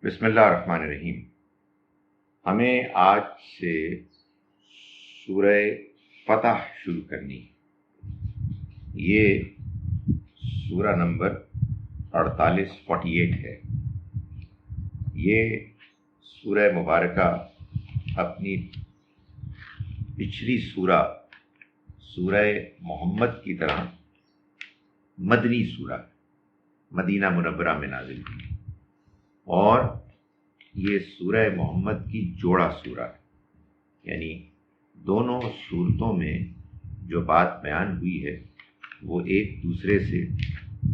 بسم اللہ الرحمن الرحیم۔ ہمیں آج سے سورہ فتح شروع کرنی ہے۔ یہ سورہ نمبر 48 ہے۔ یہ سورہ مبارکہ اپنی پچھلی سورہ محمد کی طرح مدنی سورہ مدینہ منورہ میں نازل ہوئی، اور یہ سورہ محمد کی جوڑا سورہ ہے، یعنی دونوں صورتوں میں جو بات بیان ہوئی ہے وہ ایک دوسرے سے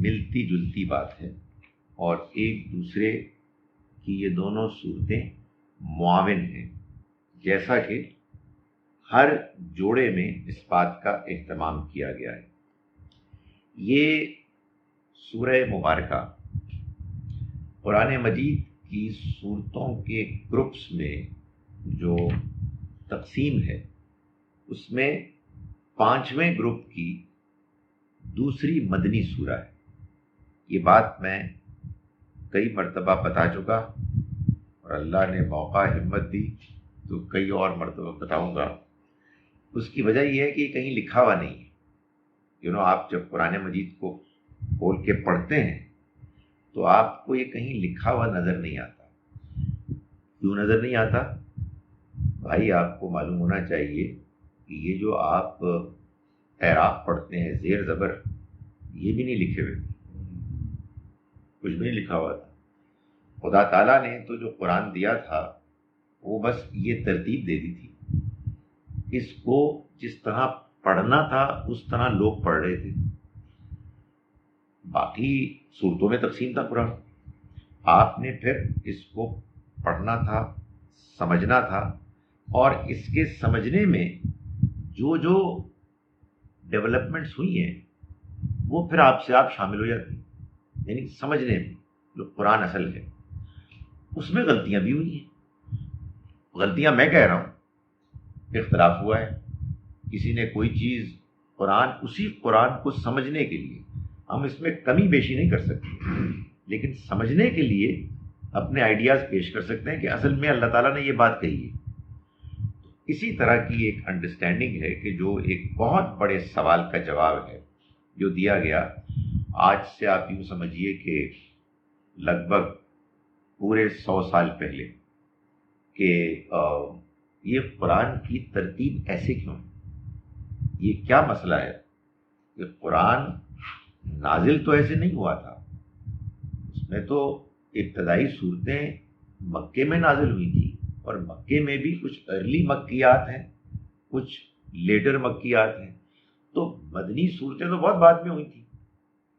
ملتی جلتی بات ہے، اور ایک دوسرے کی یہ دونوں صورتیں معاون ہیں، جیسا کہ ہر جوڑے میں اس بات کا اہتمام کیا گیا ہے۔ یہ سورہ مبارکہ قرآن مجید کی صورتوں کے گروپس میں جو تقسیم ہے، اس میں 5ویں گروپ کی دوسری مدنی سورہ ہے۔ یہ بات میں کئی مرتبہ بتا چکا، اور اللہ نے موقع ہمت دی تو کئی اور مرتبہ بتاؤں گا۔ اس کی وجہ یہ ہے کہ کہیں لکھا ہوا نہیں ہے۔ آپ جب قرآن مجید کو کھول کے پڑھتے ہیں تو آپ کو یہ کہیں لکھا ہوا نظر نہیں آتا۔ کیوں نظر نہیں آتا؟ بھائی، آپ کو معلوم ہونا چاہیے کہ یہ جو آپ اعراب پڑھتے ہیں، زیر زبر، یہ بھی نہیں لکھے ہوئے تھے، کچھ بھی نہیں لکھا ہوا تھا۔ خدا تعالیٰ نے تو جو قرآن دیا تھا وہ بس یہ ترتیب دے دی تھی، اس کو جس طرح پڑھنا تھا اس طرح لوگ پڑھ رہے تھے۔ باقی صورتوں میں تقسیم تھا قرآن، آپ نے پھر اس کو پڑھنا تھا، سمجھنا تھا، اور اس کے سمجھنے میں جو جو ڈیولپمنٹس ہوئی ہیں وہ پھر آپ شامل ہو جاتی ہیں۔ یعنی سمجھنے میں جو قرآن اصل ہے اس میں غلطیاں بھی ہوئی ہیں۔ غلطیاں میں کہہ رہا ہوں، اختلاف ہوا ہے، کسی نے کوئی چیز اسی قرآن کو سمجھنے کے لیے، ہم اس میں کمی بیشی نہیں کر سکتے، لیکن سمجھنے کے لیے اپنے آئیڈیاز پیش کر سکتے ہیں کہ اصل میں اللہ تعالیٰ نے یہ بات کہی ہے۔ اسی طرح کی ایک انڈرسٹینڈنگ ہے کہ جو ایک بہت بڑے سوال کا جواب ہے جو دیا گیا آج سے، آپ یوں سمجھیے کہ لگ بھگ پورے 100 سال پہلے، کہ یہ قرآن کی ترتیب ایسے کیوں ہے؟ یہ کیا مسئلہ ہے کہ قرآن نازل تو ایسے نہیں ہوا تھا، اس میں تو ابتدائی صورتیں مکے میں نازل ہوئی تھی، اور مکے میں بھی کچھ ارلی مکیات ہیں، کچھ لیٹر مکیات ہیں، تو مدنی صورتیں تو بہت بعد میں ہوئی تھیں،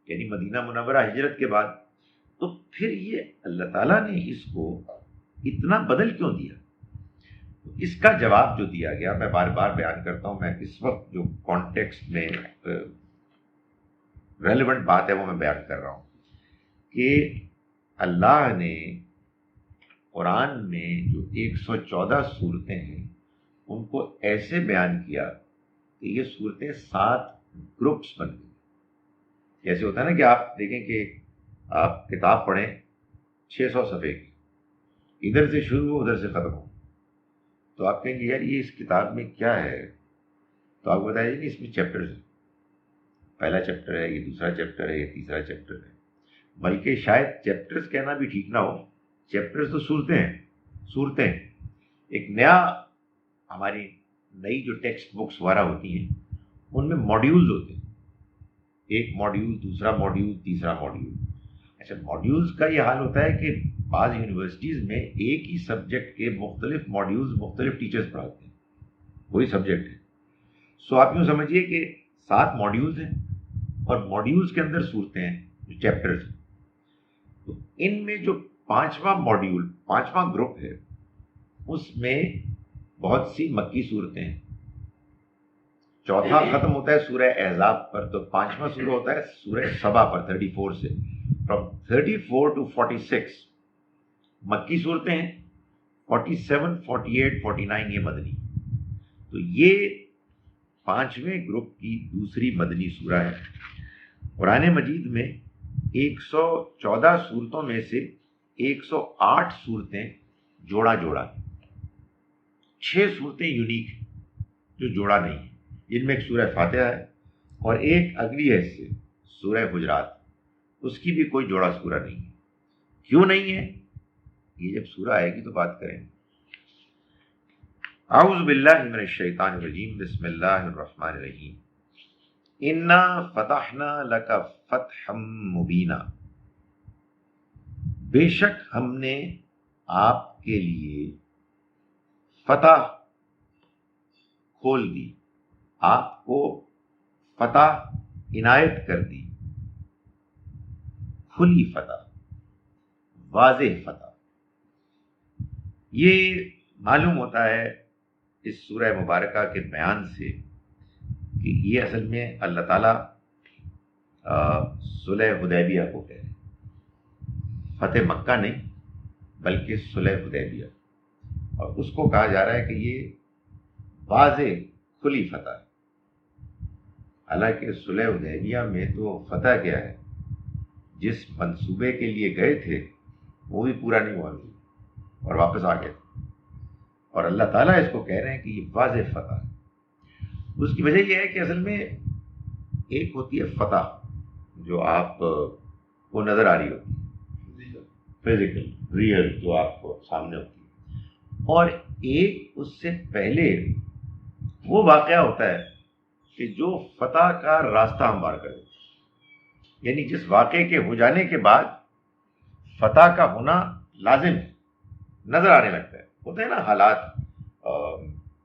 یعنی مدینہ منورہ ہجرت کے بعد۔ تو پھر یہ اللہ تعالیٰ نے اس کو اتنا بدل کیوں دیا؟ اس کا جواب جو دیا گیا، میں بار بار بیان کرتا ہوں، میں اس وقت جو کانٹیکسٹ میں ریلیونٹ بات ہے وہ میں بیان کر رہا ہوں، کہ اللہ نے قرآن میں جو 114 صورتیں ہیں ان کو ایسے بیان کیا کہ یہ صورتیں 7 گروپس بن گئی۔ جیسے ہوتا ہے نا کہ آپ دیکھیں کہ آپ کتاب پڑھیں 600 صفحے کی، ادھر سے شروع ہو ادھر سے ختم ہو، تو آپ کہیں گے یار یہ اس کتاب میں کیا ہے؟ تو آپ کو بتایا جائے اس میں چیپٹرز ہیں، پہلا چیپٹر ہے، یہ دوسرا چیپٹر ہے، یہ تیسرا چیپٹر ہے، بلکہ شاید چیپٹرز کہنا بھی ٹھیک نہ ہو، چیپٹرز تو صورتیں ایک نیا، ہماری نئی جو ٹیکسٹ بکس وغیرہ ہوتی ہیں ان میں ماڈیولز ہوتے ہیں، ایک ماڈیول، دوسرا ماڈیول، تیسرا ماڈیول۔ اچھا، ماڈیولز کا یہ حال ہوتا ہے کہ بعض یونیورسٹیز میں ایک ہی سبجیکٹ کے مختلف ماڈیولز مختلف ٹیچرز پڑھاتے ہیں، وہی سبجیکٹ ہے۔ سو آپ یوں سمجھیے کہ 7 ماڈیولز ہیں، اور ماڈیولز کے اندر صورتیں ہیں جو چیپٹرز ہیں۔ تو ان میں جو 5واں ماڈیول، 5واں گروپ ہے، اس میں بہت سی مکی صورتیں ہیں۔ چوتھا ختم ہوتا ہے سورہ احزاب پر، تو 5واں شروع ہوتا ہے سورہ سبا پر 34 سے، فرام 34 to 46 مکی صورتیں ہیں، 47، 48، 49 یہ مدنی۔ تو یہ 5ویں گروپ کی دوسری مدنی سورہ ہے۔ قرآن مجید میں 114 صورتوں میں سے 108 صورتیں جوڑا جوڑا، 6 صورتیں یونیک ہیں جو جوڑا نہیں ہے، جن میں ایک سورہ فاتحہ ہے اور ایک اگلی ہے اس سے سورہ حجرات، اس کی بھی کوئی جوڑا سورہ نہیں ہے۔ کیوں نہیں ہے؟ یہ جب سورہ آئے گی تو بات کریں گے۔ اعوذ باللہ من الشیطان الرجیم، بسم اللہ الرحمن الرحیم۔ انا فتحنا لک فتحا مبینا، بے شک ہم نے آپ کے لیے فتح کھول دی، آپ کو فتح عنایت کر دی، کھلی فتح، واضح فتح۔ یہ معلوم ہوتا ہے اس سورہ مبارکہ کے بیان سے کہ یہ اصل میں اللہ تعالیٰ صلح حدیبیہ کو کہہ رہے ہیں، فتح مکہ نہیں بلکہ صلح حدیبیہ، اور اس کو کہا جا رہا ہے کہ یہ واضح کھلی فتح ہے۔ حالانکہ صلح حدیبیہ میں تو فتح کیا ہے، جس منصوبے کے لیے گئے تھے وہ بھی پورا نہیں ہوا اور واپس آ گئے، اور اللہ تعالیٰ اس کو کہہ رہے ہیں کہ یہ واضح فتح ہے۔ اس کی وجہ یہ ہے کہ اصل میں ایک ہوتی ہے فتح جو آپ کو نظر آ رہی ہوتی ہے، فزیکل ریئل جو آپ کو سامنے ہوتی ہے، اور ایک اس سے پہلے وہ واقعہ ہوتا ہے کہ جو فتح کا راستہ ہموار کرے، یعنی جس واقعے کے ہو جانے کے بعد فتح کا ہونا لازم ہے، نظر آنے لگتا ہے۔ ہوتا ہے نا حالات،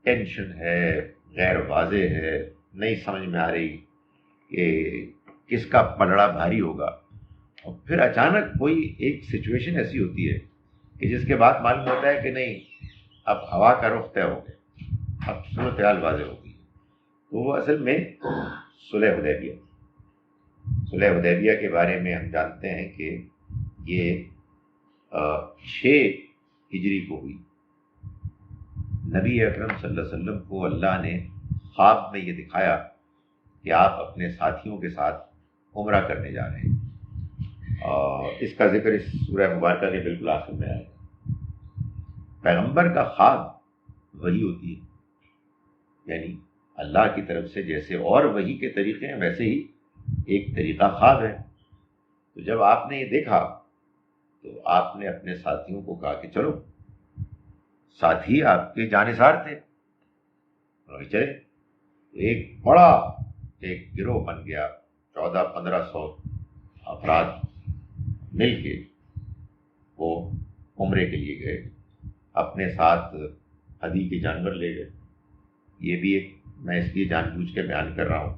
ٹینشن ہے، غیر واضح ہے، نہیں سمجھ میں آ رہی کہ کس کا پلڑا بھاری ہوگا، اور پھر اچانک کوئی ایک سچویشن ایسی ہوتی ہے کہ جس کے بعد معلوم ہوتا ہے کہ نہیں، اب ہوا کا رخ طے ہو گیا، اب صورتحال واضح ہو گئی۔ تو وہ اصل میں صلح حدیبیہ، صلح حدیبیہ کے بارے میں ہم جانتے ہیں کہ یہ 6 ہجری کو ہوئی۔ نبی اکرم صلی اللہ علیہ وسلم کو اللہ نے خواب میں یہ دکھایا کہ آپ اپنے ساتھیوں کے ساتھ عمرہ کرنے جا رہے ہیں، اور اس کا ذکر اس سورہ مبارکہ کے بالکل آخر میں آئے گا۔ پیغمبر کا خواب وحی ہوتی ہے، یعنی اللہ کی طرف سے جیسے اور وحی کے طریقے ہیں ویسے ہی ایک طریقہ خواب ہے۔ تو جب آپ نے یہ دیکھا تو آپ نے اپنے ساتھیوں کو کہا کہ چلو، ساتھی آپ کے جانثار تھے، چلے۔ ایک بڑا ایک گروہ بن گیا، 1400-1500 افراد مل کے وہ عمرے کے لیے گئے، اپنے ساتھ ہدی کے جانور لے گئے۔ یہ بھی ایک میں اس لیے جان بوجھ کے بیان کر رہا ہوں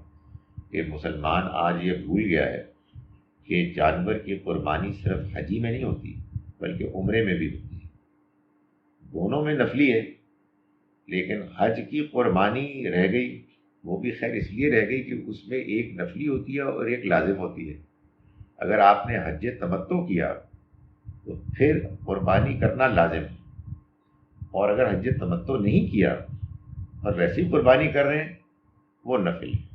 کہ مسلمان آج یہ بھول گیا ہے کہ جانور کی قربانی صرف حجی میں نہیں ہوتی بلکہ عمرے میں بھی ہوتی ہے، دونوں میں نفلی ہے، لیکن حج کی قربانی رہ گئی، وہ بھی خیر اس لیے رہ گئی کہ اس میں ایک نفلی ہوتی ہے اور ایک لازم ہوتی ہے۔ اگر آپ نے حج تمتع کیا تو پھر قربانی کرنا لازم ہے، اور اگر حج تمتع نہیں کیا اور ویسی قربانی کر رہے ہیں وہ نفل ہے۔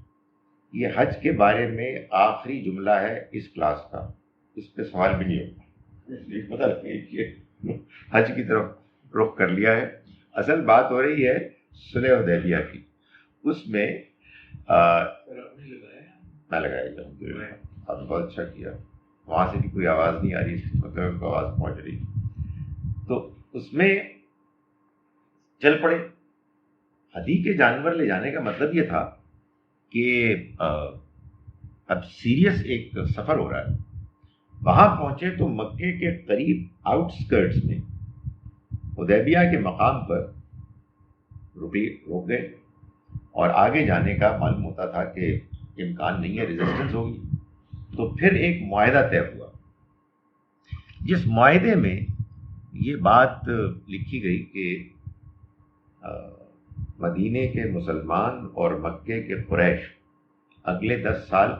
یہ حج کے بارے میں آخری جملہ ہے اس کلاس کا، اس پہ سوال بھی نہیں ہوگا، اس لیے پتہ لگے کہ حج کی طرف رخ کر لیا ہے۔ اصل بات ہو رہی ہے صلح حدیبیہ کی، اس میں میں لگایا الحمدللہ، آپ نے بہت اچھا کیا۔ وہاں سے بھی کوئی آواز نہیں آ رہی، مطلب ان کو آواز پہنچ رہی، تو اس میں چل پڑے۔ ہدی کے جانور لے جانے کا مطلب یہ تھا کہ اب سیریس ایک سفر ہو رہا ہے۔ وہاں پہنچے تو مکے کے قریب آؤٹ سکرٹس میں حدیبیہ کے مقام پر رک گئے، اور آگے جانے کا معلوم ہوتا تھا کہ امکان نہیں ہے، ریزسٹنس ہوگی۔ تو پھر ایک معاہدہ طے ہوا، جس معاہدے میں یہ بات لکھی گئی کہ مدینے کے مسلمان اور مکے کے قریش اگلے 10 سال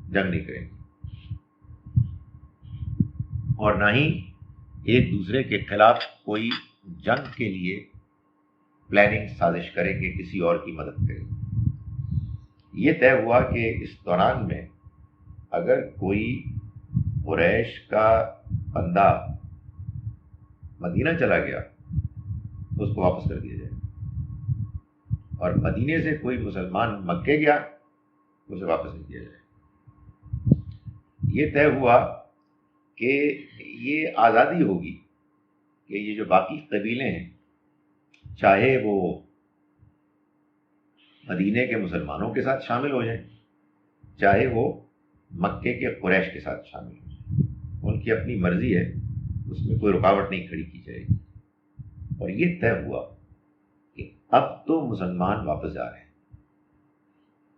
جنگ نہیں کریں گے، اور نہ ہی ایک دوسرے کے خلاف کوئی جنگ کے لیے پلاننگ سازش کریں گے، کسی اور کی مدد کریں گے۔ یہ طے ہوا کہ اس دوران میں اگر کوئی قریش کا بندہ مدینہ چلا گیا اس کو واپس کر دیا جائے، اور مدینے سے کوئی مسلمان مکے گیا اسے واپس نہیں کیا جائے۔ یہ طے ہوا کہ یہ آزادی ہوگی کہ یہ جو باقی قبیلے ہیں چاہے وہ مدینے کے مسلمانوں کے ساتھ شامل ہو جائیں، چاہے وہ مکے کے قریش کے ساتھ شامل ہو جائیں، ان کی اپنی مرضی ہے، اس میں کوئی رکاوٹ نہیں کھڑی کی جائے گی۔ اور یہ طے ہوا کہ اب تو مسلمان واپس جا رہے ہیں،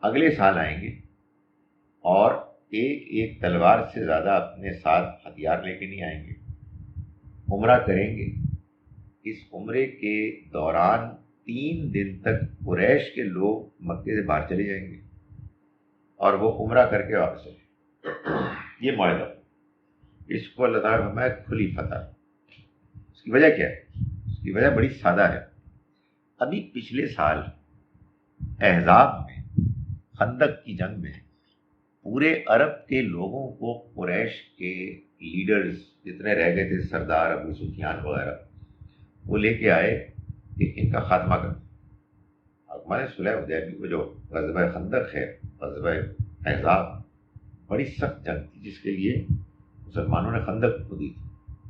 اگلے سال آئیں گے اور ایک ایک تلوار سے زیادہ اپنے ساتھ ہتھیار لے کے نہیں آئیں گے، عمرہ کریں گے۔ اس عمرے کے دوران 3 دن تک قریش کے لوگ مکے سے باہر چلے جائیں گے اور وہ عمرہ کر کے واپس چلے۔ یہ معاہدہ، اس کو اللہ تعالیٰ نے فرمایا کھلی فتح۔ اس کی وجہ کیا ہے؟ اس کی وجہ بڑی سادہ ہے۔ ابھی پچھلے سال احزاب میں، خندق کی جنگ میں، پورے عرب کے لوگوں کو قریش کے لیڈرز جتنے رہ گئے تھے، سردار ابو سفیان وغیرہ، وہ لے کے آئے کہ ان کا خاتمہ کر۔ ہمارے صلح حدیبیہ جو غزوہ خندق ہے، غزوہ احزاب، بڑی سخت جنگ تھی جس کے لیے مسلمانوں نے خندق کھودی تھی،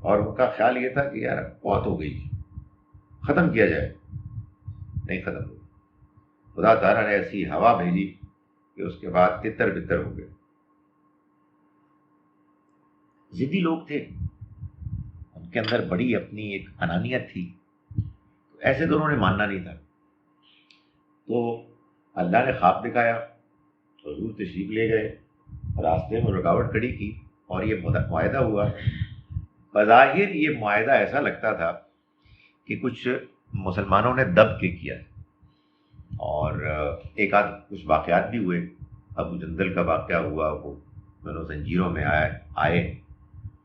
اور ان کا خیال یہ تھا کہ یار بہت ہو گئی، ختم کیا جائے، نہیں ختم ہوئی۔ خدا تعالیٰ نے ایسی ہوا بھیجی کہ اس کے بعد تتر بتر ہو گئے۔ ضدی لوگ تھے، ان کے اندر بڑی اپنی ایک انانیت تھی، تو ایسے دونوں نے ماننا نہیں تھا۔ تو اللہ نے خواب دکھایا، حضور تشریف لے گئے، راستے میں رکاوٹ کھڑی کی اور یہ معاہدہ ہوا۔ بظاہر یہ معاہدہ ایسا لگتا تھا کہ کچھ مسلمانوں نے دب کے کیا، اور ایک آدھ کچھ واقعات بھی ہوئے۔ ابو جندل کا واقعہ ہوا، وہ دونوں زنجیروں میں آئے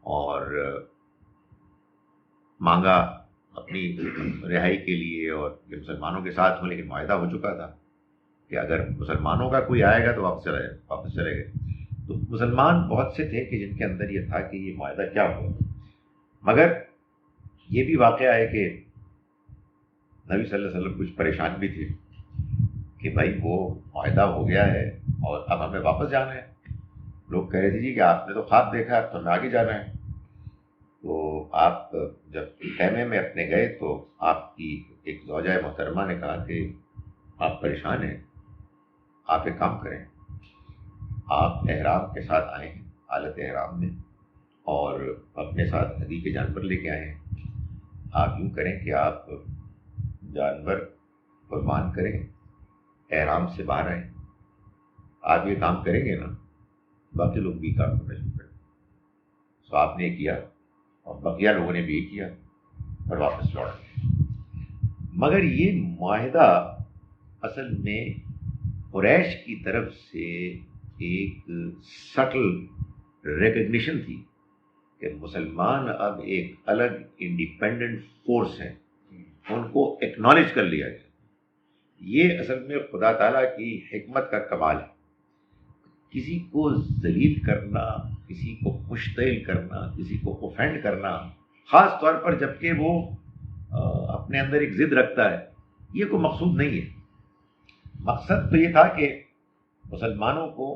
اور مانگا اپنی رہائی کے لیے، اور یہ مسلمانوں کے ساتھ ہوں، لیکن معاہدہ ہو چکا تھا کہ اگر مسلمانوں کا کوئی آئے گا تو واپس چلے گئے۔ تو مسلمان بہت سے تھے کہ جن کے اندر یہ تھا کہ یہ معاہدہ کیا ہوا، مگر یہ بھی واقعہ ہے کہ نبی صلی اللہ علیہ وسلم کچھ پریشان بھی تھے کہ بھائی وہ معاہدہ ہو گیا ہے اور اب ہمیں واپس جانا ہے۔ لوگ کہہ رہے تھے جی کہ آپ نے تو خواب دیکھا، اب تو ہمیں آگے جانا ہے۔ تو آپ جب خیمے میں اپنے گئے تو آپ کی ایک زوجہ محترمہ نے کہا کہ آپ پریشان ہیں، آپ ایک کام کریں، آپ احرام کے ساتھ آئے ہیں، حالت احرام میں، اور اپنے ساتھ ہدی کے جانور لے کے آئے ہیں۔ آپ یوں کریں کہ آپ جانور قربان کریں، احرام سے باہر آئیں۔ آپ یہ کام کریں گے نا، باقی لوگ بھی کام کرنا شروع کریں۔ تو آپ نے کیا اور بقیہ لوگوں نے بھی کیا اور واپس لوٹ گئے۔ مگر یہ معاہدہ اصل میں قریش کی طرف سے ایک سٹل ریکگنیشن تھی کہ مسلمان اب ایک الگ انڈیپینڈنٹ فورس ہیں، ان کو ایکنالج کر لیا گیا۔ یہ اصل میں خدا تعالیٰ کی حکمت کا کمال ہے۔ کسی کو ذلیل کرنا، کسی کو مشتعل کرنا، کسی کو اوفینڈ کرنا، خاص طور پر جب کہ وہ اپنے اندر ایک ضد رکھتا ہے، یہ کوئی مقصود نہیں ہے۔ مقصد تو یہ تھا کہ مسلمانوں کو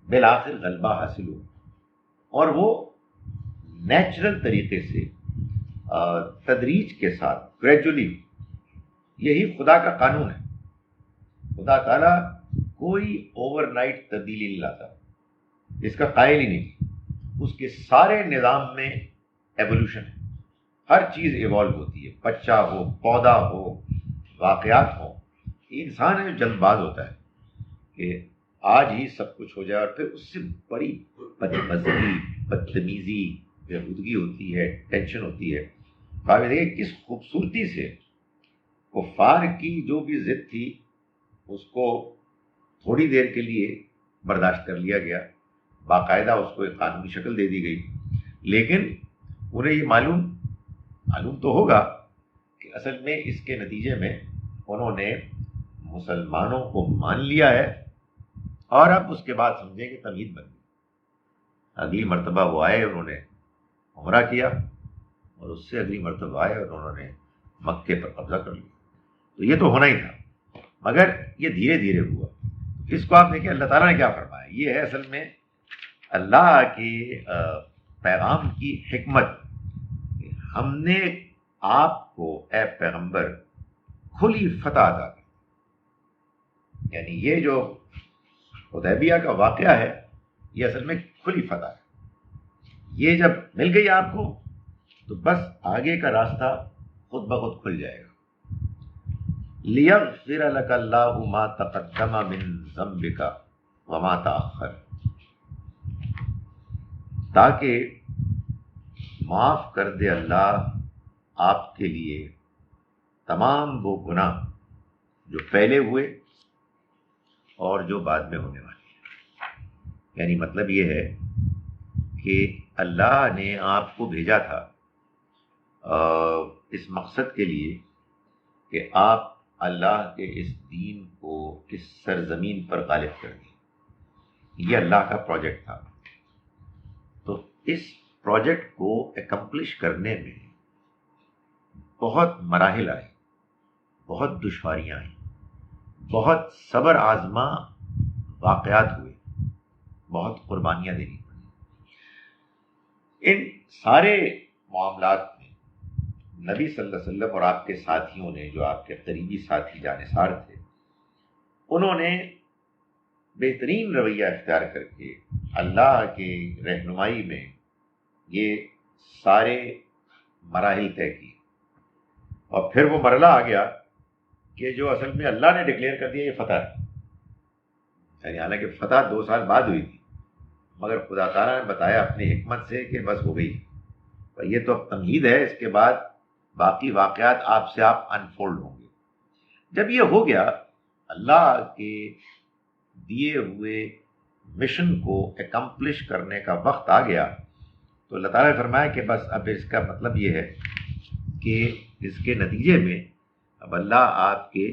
بالآخر غلبہ حاصل ہو، اور وہ نیچرل طریقے سے تدریج کے ساتھ گریجولی، یہی خدا کا قانون ہے۔ خدا تعالیٰ کوئی اوور نائٹ تبدیلی نہیں لاتا، اس کا قائل ہی نہیں۔ اس کے سارے نظام میں ایوولوشن ہے، ہر چیز ایوالو ہوتی ہے، بچہ ہو، پودا ہو، واقعات ہوں۔ انسان ہے جو جلد باز ہوتا ہے کہ آج ہی سب کچھ ہو جائے، اور پھر اس سے بڑی بدمزگی، بدتمیزی، بےہودگی ہوتی ہے، ٹینشن ہوتی ہے۔ قابل دیکھیں کس خوبصورتی سے کفار کی جو بھی ضد تھی اس کو تھوڑی دیر کے لیے برداشت کر لیا گیا، باقاعدہ اس کو ایک قانونی شکل دے دی گئی، لیکن انہیں یہ معلوم تو ہوگا کہ اصل میں اس کے نتیجے میں انہوں نے مسلمانوں کو مان لیا ہے، اور اب اس کے بعد سمجھیں کہ تمہید بن گئی۔ اگلی مرتبہ وہ آئے، انہوں نے عمرہ کیا، اور اس سے اگلی مرتبہ آئے اور انہوں نے مکے پر قبضہ کر لیا. تو یہ تو ہونا ہی تھا، مگر یہ دھیرے دھیرے ہوا. اس کو آپ دیکھیں اللہ تعالیٰ نے کیا فرمایا. یہ ہے اصل میں اللہ کے پیغام کی حکمت. ہم نے آپ کو اے پیغمبر کھلی فتح عطا کی. یعنی یہ جو حدیبیہ کا واقعہ ہے یہ اصل میں کھلی فتح ہے. یہ جب مل گئی آپ کو تو بس آگے کا راستہ خود بخود کھل جائے گا. لِيَغْفِرَ لَكَ اللَّهُ مَا تَقَدَّمَ مِن ذَنبِكَ وَمَا تَأَخَّرَ، تاکہ معاف کر دے اللہ آپ کے لیے تمام وہ گناہ جو پہلے ہوئے اور جو بعد میں ہونے والے ہیں. یعنی مطلب یہ ہے کہ اللہ نے آپ کو بھیجا تھا اس مقصد کے لیے کہ آپ اللہ کے اس دین کو اس سرزمین پر غالب کر دیں. یہ اللہ کا پروجیکٹ تھا. تو اس پروجیکٹ کو اکمپلش کرنے میں بہت مراحل آئے، بہت دشواریاں آئیں، بہت صبر آزما واقعات ہوئے، بہت قربانیاں دینی پڑی. ان سارے معاملات میں نبی صلی اللہ علیہ وسلم اور آپ کے ساتھیوں نے، جو آپ کے قریبی ساتھی جانثار تھے، انہوں نے بہترین رویہ اختیار کر کے اللہ کی رہنمائی میں یہ سارے مراحل طے کی. اور پھر وہ مرحلہ آ گیا کہ جو اصل میں اللہ نے ڈکلیئر کر دیا یہ فتح ہے. یعنی حالانکہ فتح 2 سال بعد ہوئی تھی، مگر خدا تعالیٰ نے بتایا اپنی حکمت سے کہ بس ہو گئی. اور یہ تو اب تمہید ہے، اس کے بعد باقی واقعات آپ سے آپ انفولڈ ہوں گے. جب یہ ہو گیا، اللہ کے دیے ہوئے مشن کو اکمپلش کرنے کا وقت آ گیا، تو اللہ تعالیٰ نے فرمایا کہ بس اب اس کا مطلب یہ ہے کہ اس کے نتیجے میں اب اللہ آپ کے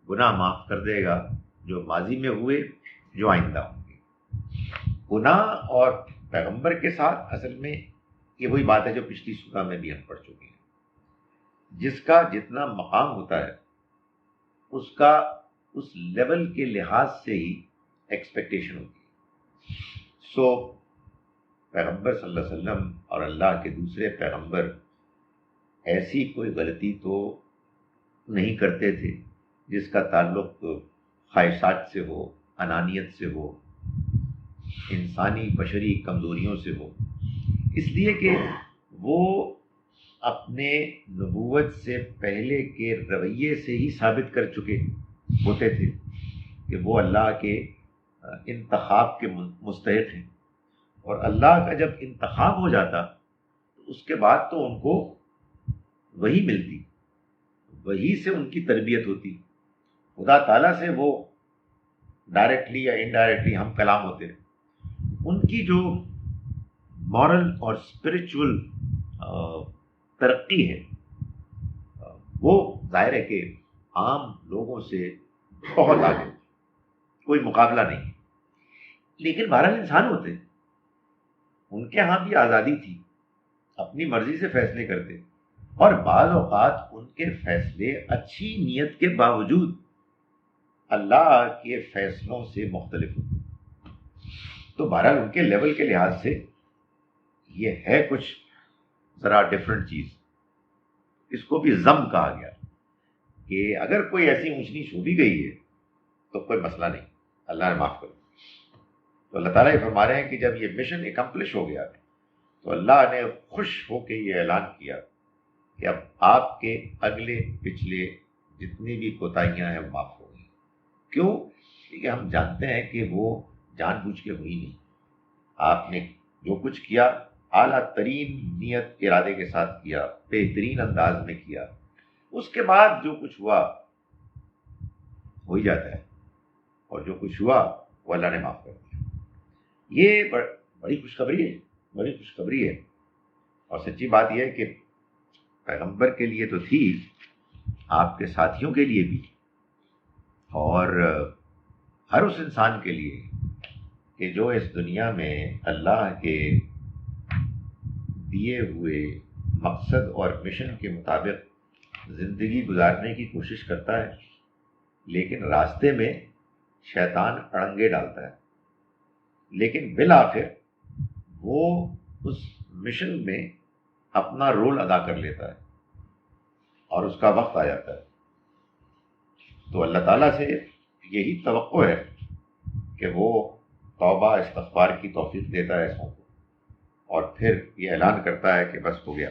گناہ معاف کر دے گا، جو ماضی میں ہوئے، جو آئندہ ہوں گے. گناہ اور پیغمبر کے ساتھ اصل میں یہ وہی بات ہے جو پچھلی سورہ میں بھی ہم پڑھ چکے ہیں. جس کا جتنا مقام ہوتا ہے اس کا اس لیول کے لحاظ سے ہی ایکسپیکٹیشن ہوتی ہے. سو پیغمبر صلی اللہ علیہ وسلم اور اللہ کے دوسرے پیغمبر ایسی کوئی غلطی تو نہیں کرتے تھے جس کا تعلق خواہشات سے ہو، انانیت سے ہو، انسانی بشری کمزوریوں سے ہو. اس لیے کہ وہ اپنے نبوت سے پہلے کے رویے سے ہی ثابت کر چکے ہوتے تھے کہ وہ اللہ کے انتخاب کے مستحق ہیں. اور اللہ کا جب انتخاب ہو جاتا تو اس کے بعد تو ان کو وہی ملتی، وہی سے ان کی تربیت ہوتی. خدا تعالیٰ سے وہ ڈائریکٹلی یا انڈائریکٹلی ہم کلام ہوتے. ان کی جو مورل اور اسپرچول ترقی ہے وہ ظاہر ہے کہ عام لوگوں سے بہت آگے، کوئی مقابلہ نہیں. لیکن بہرحال انسان ہوتے، ان کے ہاں بھی آزادی تھی، اپنی مرضی سے فیصلے کرتے، اور بعض اوقات ان کے فیصلے اچھی نیت کے باوجود اللہ کے فیصلوں سے مختلف ہوتے. تو بہرحال ان کے لیول کے لحاظ سے یہ ہے کچھ ذرا ڈفرینٹ چیز. اس کو بھی ضم کہا گیا کہ اگر کوئی ایسی اونچ نیچ ہو بھی گئی ہے تو کوئی مسئلہ نہیں، اللہ نے معاف کر دیا. تو اللہ تعالیٰ یہ فرما رہے ہیں کہ جب یہ مشن اکمپلش ہو گیا تو اللہ نے خوش ہو کے یہ اعلان کیا کہ اب آپ کے اگلے پچھلے جتنی بھی کوتاہیاں ہیں معاف ہو گئی. کیوں؟ کیونکہ ہم جانتے ہیں کہ وہ جان بوجھ کے ہوئی نہیں. آپ نے جو کچھ کیا اعلیٰ ترین نیت ارادے کے ساتھ کیا، بہترین انداز میں کیا. اس کے بعد جو کچھ ہوا ہو ہی جاتا ہے، اور جو کچھ ہوا وہ اللہ نے معاف کر دیا. یہ بڑی خوشخبری ہے، بڑی خوشخبری ہے. اور سچی بات یہ ہے کہ پیغمبر کے لیے تو تھی، آپ کے ساتھیوں کے لیے بھی، اور ہر اس انسان کے لیے کہ جو اس دنیا میں اللہ کے دیے ہوئے مقصد اور مشن کے مطابق زندگی گزارنے کی کوشش کرتا ہے، لیکن راستے میں شیطان اڑنگے ڈالتا ہے، لیکن بالآخر وہ اس مشن میں اپنا رول ادا کر لیتا ہے اور اس کا وقت آ جاتا ہے۔ تو اللہ تعالیٰ سے یہی توقع ہے کہ وہ توبہ استغفار کی توفیق دیتا ہے ایسوں کو، اور پھر یہ اعلان کرتا ہے کہ بس ہو گیا۔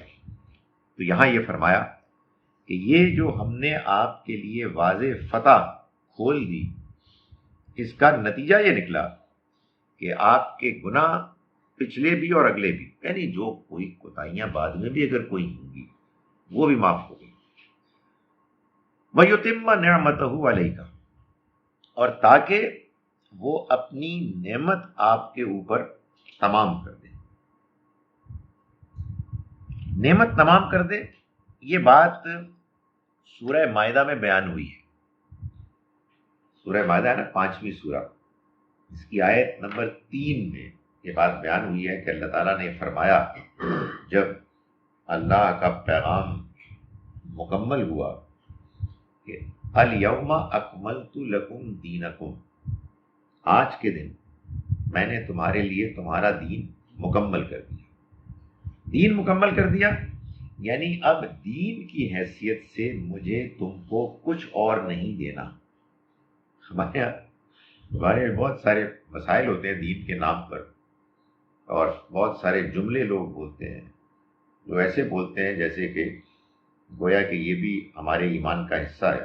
تو یہاں یہ فرمایا کہ یہ جو ہم نے آپ کے لیے واضح فتح کھول دی، اس کا نتیجہ یہ نکلا کہ آپ کے گناہ پچھلے بھی اور اگلے بھی، یعنی جو کوئی کوتاہیاں بعد میں بھی اگر کوئی ہوں گی وہ بھی معاف ہو گئی۔ وَيُتِمَّ نِعْمَتَهُ عَلَيْكَ، اور تاکہ وہ اپنی نعمت آپ کے اوپر تمام کر دے۔ نعمت تمام کر دے، یہ بات سورہ مائدہ میں بیان ہوئی ہے۔ سورہ مائدہ ہے نا 5ویں سورہ، اس کی آیت نمبر 3 میں یہ بات بیان ہوئی ہے کہ اللہ تعالیٰ نے فرمایا جب اللہ کا پیغام مکمل ہوا کہ الیوم اکملت لکم دینکم، آج کے دن میں نے تمہارے لیے تمہارا دین مکمل کر دیا۔ دین مکمل کر دیا یعنی اب دین کی حیثیت سے مجھے تم کو کچھ اور نہیں دینا۔ ہمارے بہت سارے مسائل ہوتے ہیں دین کے نام پر، اور بہت سارے جملے لوگ بولتے ہیں جو ایسے بولتے ہیں جیسے کہ گویا کہ یہ بھی ہمارے ایمان کا حصہ ہے،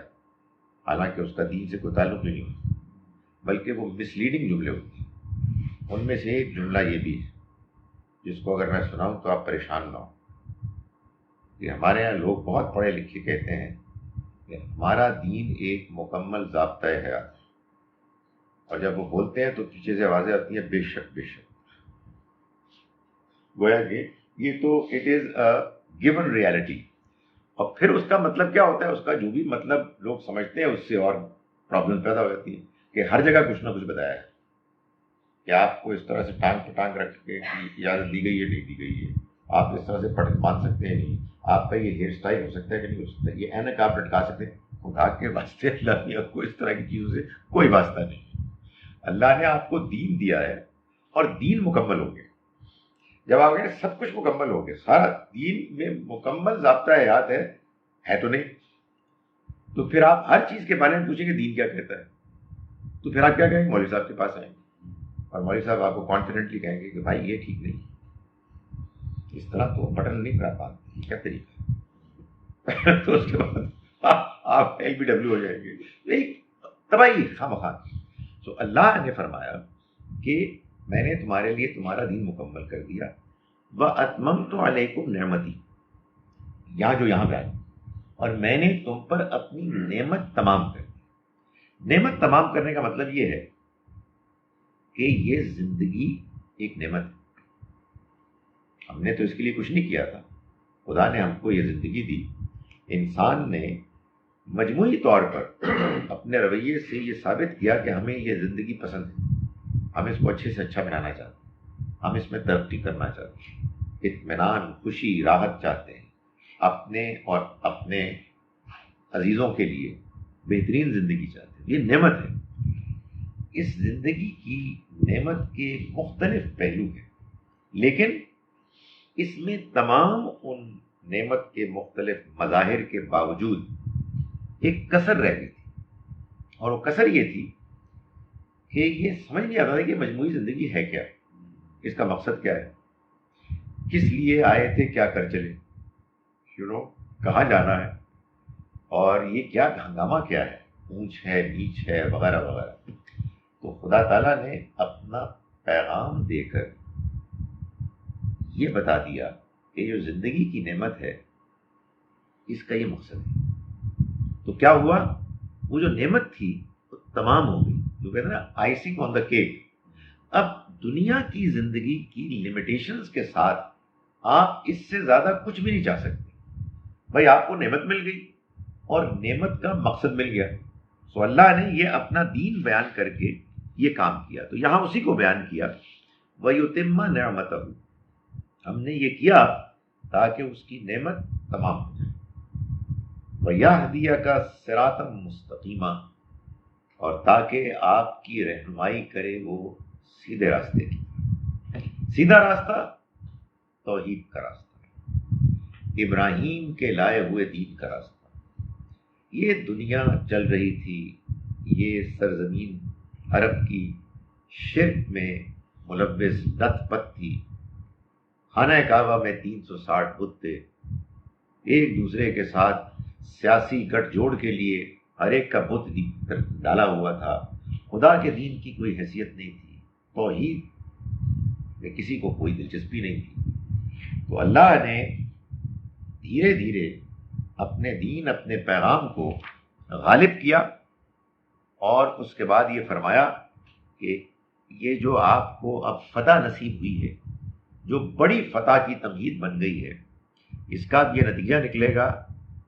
حالانکہ اس کا دین سے کوئی تعلق نہیں ہوتا، بلکہ وہ مس لیڈنگ جملے ہوتے ہیں۔ ان میں سے ایک جملہ یہ بھی ہے جس کو اگر میں سناؤں تو آپ پریشان نہ ہوں، کہ ہمارے یہاں لوگ بہت پڑھے لکھے کہتے ہیں کہ ہمارا دین ایک مکمل ضابطۂ حیات ہے، اور جب وہ بولتے ہیں تو پیچھے سے آوازیں آتی ہیں بے شک بے شک، گویا کہ یہ تو it is a given reality. اور پھر اس کا مطلب کیا ہوتا ہے، اس کا جو بھی مطلب لوگ سمجھتے ہیں اس سے اور پرابلم پیدا ہو جاتی ہے کہ ہر جگہ کچھ نہ کچھ بتایا ہے کہ آپ کو اس طرح سے ٹانگ پہ ٹانگ رکھ کے اجازت دی گئی ہے نہیں دی گئی ہے، آپ اس طرح سے پٹک باندھ سکتے ہیں نہیں، آپ کا یہ ہیئر اسٹائل ہو سکتا ہے کہ نہیں ہو سکتا، یہ اینک آپ لٹکا سکتے ہیں۔ خدا کے واسطے اللہ نے آپ کو اس طرح کی چیزوں سے کوئی واسطہ نہیں۔ اللہ نے آپ کو دین دیا ہے اور دین مکمل ہو گیا۔ جب آپ کہیں سب کچھ مکمل ہو گیا، سارا دین میں مکمل ضابطہ حیات ہے تو نہیں، تو پھر آپ ہر چیز کے بارے میں پوچھیں گے دین کیا کہتا ہے، تو پھر آپ کیا کہیں گے؟ مولوی صاحب کے پاس آئیں گے اور مولوی صاحب آپ کو کانفیڈنٹلی کہیں گے کہ بھائی یہ ٹھیک نہیں، اس طرح تو بٹن نہیں کرا پاتے، کیا طریقہ ہے؟ تو اس کے بعد آپ ایل بی ڈبلیو ہو جائیں گے، یہی تباہی خواہ۔ تو اللہ نے فرمایا کہ میں نے تمہارے لیے تمہارا دین مکمل کر دیا، وَأَتْمَمْتُ عَلَيْكُمْ نِعْمَتِي، یہاں بیان، اور میں نے تم پر اپنی نعمت تمام کر دی۔ نعمت تمام کرنے کا مطلب یہ ہے کہ یہ زندگی ایک نعمت ہے، ہم نے تو اس کے لیے کچھ نہیں کیا تھا، خدا نے ہم کو یہ زندگی دی۔ انسان نے مجموعی طور پر اپنے رویے سے یہ ثابت کیا کہ ہمیں یہ زندگی پسند ہے، ہم اس کو اچھے سے اچھا بنانا چاہتے ہیں، ہم اس میں ترقی کرنا چاہتے ہیں، اطمینان، خوشی، راحت چاہتے ہیں، اپنے اور اپنے عزیزوں کے لیے بہترین زندگی چاہتے ہیں۔ یہ نعمت ہے۔ اس زندگی کی نعمت کے مختلف پہلو ہیں، لیکن اس میں تمام ان نعمت کے مختلف مظاہر کے باوجود ایک کسر رہ گئی تھی، اور وہ کسر یہ تھی کہ یہ سمجھ نہیں آتا تھا کہ مجموعی زندگی ہے کیا، اس کا مقصد کیا ہے، کس لیے آئے تھے، کیا کر چلے، کہاں جانا ہے، اور یہ کیا ہنگامہ کیا ہے، اونچ ہے نیچ ہے وغیرہ وغیرہ۔ تو خدا تعالیٰ نے اپنا پیغام دے کر یہ بتا دیا کہ جو زندگی کی نعمت ہے اس کا یہ مقصد ہے۔ تو کیا ہوا، وہ جو نعمت تھی وہ تمام ہو گئی، جو کہتے ہیں نا آئسنگ آن دا کیک۔ اب دنیا کی زندگی کی لمیٹیشنز کے ساتھ آپ اس سے زیادہ کچھ بھی نہیں چاہ سکتے۔ بھائی آپ کو نعمت مل گئی اور نعمت کا مقصد مل گیا، سو اللہ نے یہ اپنا دین بیان کر کے یہ کام کیا۔ تو یہاں اسی کو بیان کیا، وَيُتِمَّ نِعْمَتَهُ، ہم نے یہ کیا تاکہ اس کی نعمت تمام ہو جائے۔ وَيَهْدِيَكَ صِرَاطًا مُسْتَقِيمًا، اور تاکہ آپ کی رہنمائی کرے وہ سیدھے راستے کی۔ سیدھا راستہ توحید کا راستہ، ابراہیم کے لائے ہوئے دین کا راستہ۔ یہ دنیا چل رہی تھی، یہ سرزمین عرب کی شرک میں ملوث لت پت تھی۔ خانہ کعبہ میں 360 بت تھے، ایک دوسرے کے ساتھ سیاسی گٹھ جوڑ کے لیے ہر ایک کا بت ڈالا ہوا تھا۔ خدا کے دین کی کوئی حیثیت نہیں تھی، توحید میں کسی کو کوئی دلچسپی نہیں تھی۔ تو اللہ نے دھیرے دھیرے اپنے دین، اپنے پیغام کو غالب کیا، اور اس کے بعد یہ فرمایا کہ یہ جو آپ کو اب فتح نصیب ہوئی ہے، جو بڑی فتح کی تمہید بن گئی ہے، اس کا یہ نتیجہ نکلے گا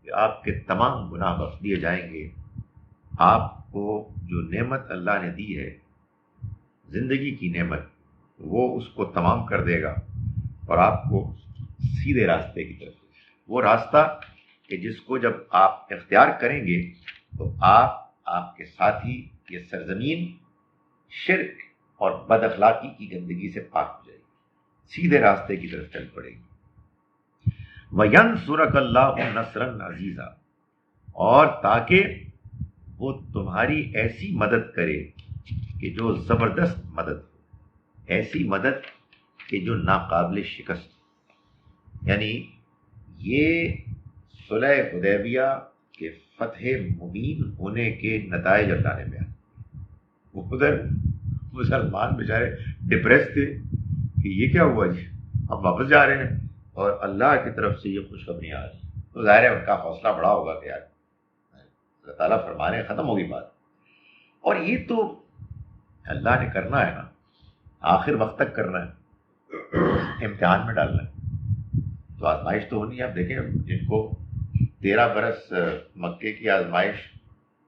کہ آپ کے تمام گناہ بخش دیے جائیں گے۔ آپ کو جو نعمت اللہ نے دی ہے، زندگی کی نعمت، وہ اس کو تمام کر دے گا، اور آپ کو سیدھے راستے کی طرف، وہ راستہ کہ جس کو جب آپ اختیار کریں گے تو آپ کے ساتھی یہ سرزمین شرک اور بد اخلاقی کی گندگی سے پاک ہو جائے گی، سیدھے راستے کی طرف چل پڑے گی۔ وَيَنْصُرَكَ اللَّهُ نَصْرًا عَزِيزًا، اور تاکہ وہ تمہاری ایسی مدد کرے کہ جو زبردست مدد ہو، ایسی مدد کہ جو ناقابل شکست ہو۔ یعنی یہ صلح حدیبیہ کے فتح مبین ہونے کے نتائج اللہ نے بیان۔ وہ ادھر مسلمان بیچارے ڈپریس تھے کہ یہ کیا ہوا جی، ہم واپس جا رہے ہیں اور اللہ کی طرف سے یہ خوشخبری آ رہی، تو ظاہر ہے ان کا حوصلہ بڑا ہوگا کہ یار اللہ تعالیٰ فرما رہے ہیں، ختم ہوگی بات۔ اور یہ تو اللہ نے کرنا ہے نا، آخر وقت تک کرنا ہے، امتحان میں ڈالنا ہے، تو آزمائش تو ہونی ہے۔ آپ دیکھیں جن کو 13 برس مکے کی آزمائش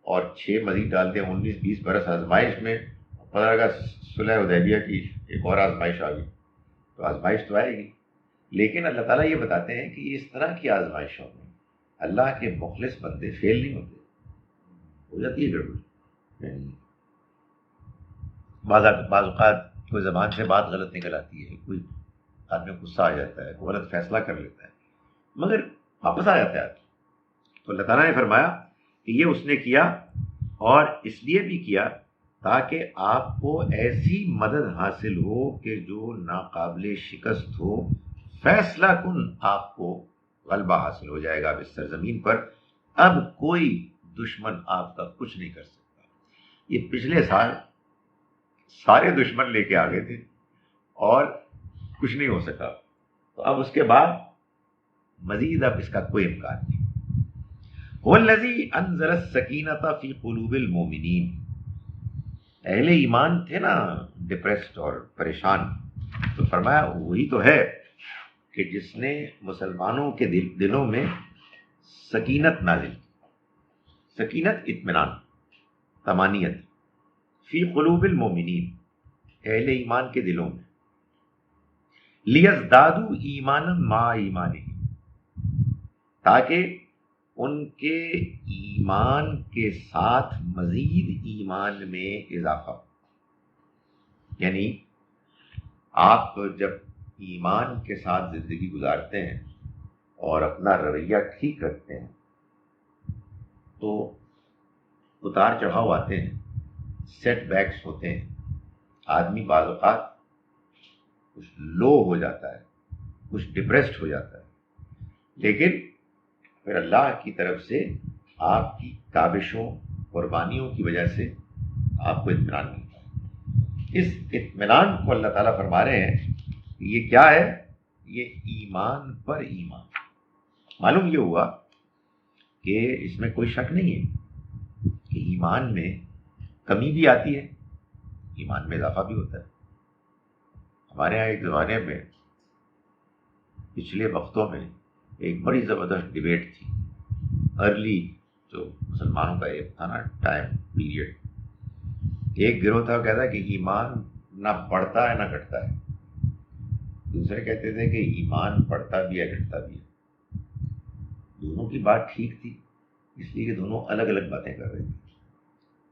اور 6 مزید ڈال دیں، 19-20 برس آزمائش میں، پتہ لگا صلح حدیبیہ کی ایک اور آزمائش آ گئی، تو آزمائش تو آئے گی۔ لیکن اللہ تعالیٰ یہ بتاتے ہیں کہ اس طرح کی آزمائشوں میں اللہ کے مخلص بندے فیل نہیں ہوتے، ہو جاتی ہے گڑبڑ۔ بعض اوقات کوئی زبان سے بات غلط نکل آتی ہے، کوئی آدمی غصہ آ جاتا ہے، کوئی غلط فیصلہ کر لیتا ہے، مگر واپس آ جاتا ہے۔ تو اللہ تعالیٰ نے فرمایا کہ یہ اس نے کیا، اور اس لیے بھی کیا تاکہ آپ کو ایسی مدد حاصل ہو کہ جو ناقابل شکست ہو، فیصلہ کن آپ کو غلبہ حاصل ہو جائے گا اب اس سرزمین پر، اب کوئی دشمن آپ کا کچھ نہیں کر سکتا۔ یہ پچھلے سال سارے دشمن لے کے آ گئے تھے اور کچھ نہیں ہو سکا، تو اب اس کے بعد مزید اب اس کا کوئی امکان نہیں۔ هو الذی انزل السکینۃ فی قلوب المؤمنین، اہل ایمان تھے نا ڈپریسڈ اور پریشان، تو فرمایا وہی تو ہے کہ جس نے مسلمانوں کے دلوں میں سکینت نازل کی۔ سکینت اطمینان، طمانینت، فی قلوب المؤمنین، اہل ایمان کے دلوں میں، لیزدادوا ایمانا مع ایمانہم، تاکہ ان کے ایمان کے ساتھ مزید ایمان میں اضافہ ہو۔ یعنی آپ جب ایمان کے ساتھ زندگی گزارتے ہیں اور اپنا رویہ ٹھیک رکھتے ہیں تو اتار چڑھاؤ آتے ہیں، سیٹ بیکس ہوتے ہیں، آدمی بعض اوقات کچھ لو ہو جاتا ہے، کچھ ڈپریسڈ ہو جاتا ہے، لیکن پھر اللہ کی طرف سے آپ کی کاوشوں، قربانیوں کی وجہ سے آپ کو اطمینان ملتا ہے۔ اس اطمینان کو اللہ تعالیٰ فرما رہے ہیں کہ یہ کیا ہے؟ یہ ایمان پر ایمان۔ معلوم یہ ہوا کہ اس میں کوئی شک نہیں ہے کہ ایمان میں کمی بھی آتی ہے، ایمان میں اضافہ بھی ہوتا ہے۔ ہمارے ہاں ایک زمانے میں، پچھلے وقتوں میں، ایک بڑی زبردست ڈیبیٹ تھی، ارلی جو مسلمانوں کا ایک تھا نا ٹائم پیریڈ، ایک گروہ تھا کہتا کہ ایمان نہ بڑھتا ہے نہ گھٹتا ہے، دوسرے کہتے تھے کہ ایمان بڑھتا بھی ہے گھٹتا بھی ہے. دونوں کی بات ٹھیک تھی، اس لیے کہ دونوں الگ الگ باتیں کر رہے تھے.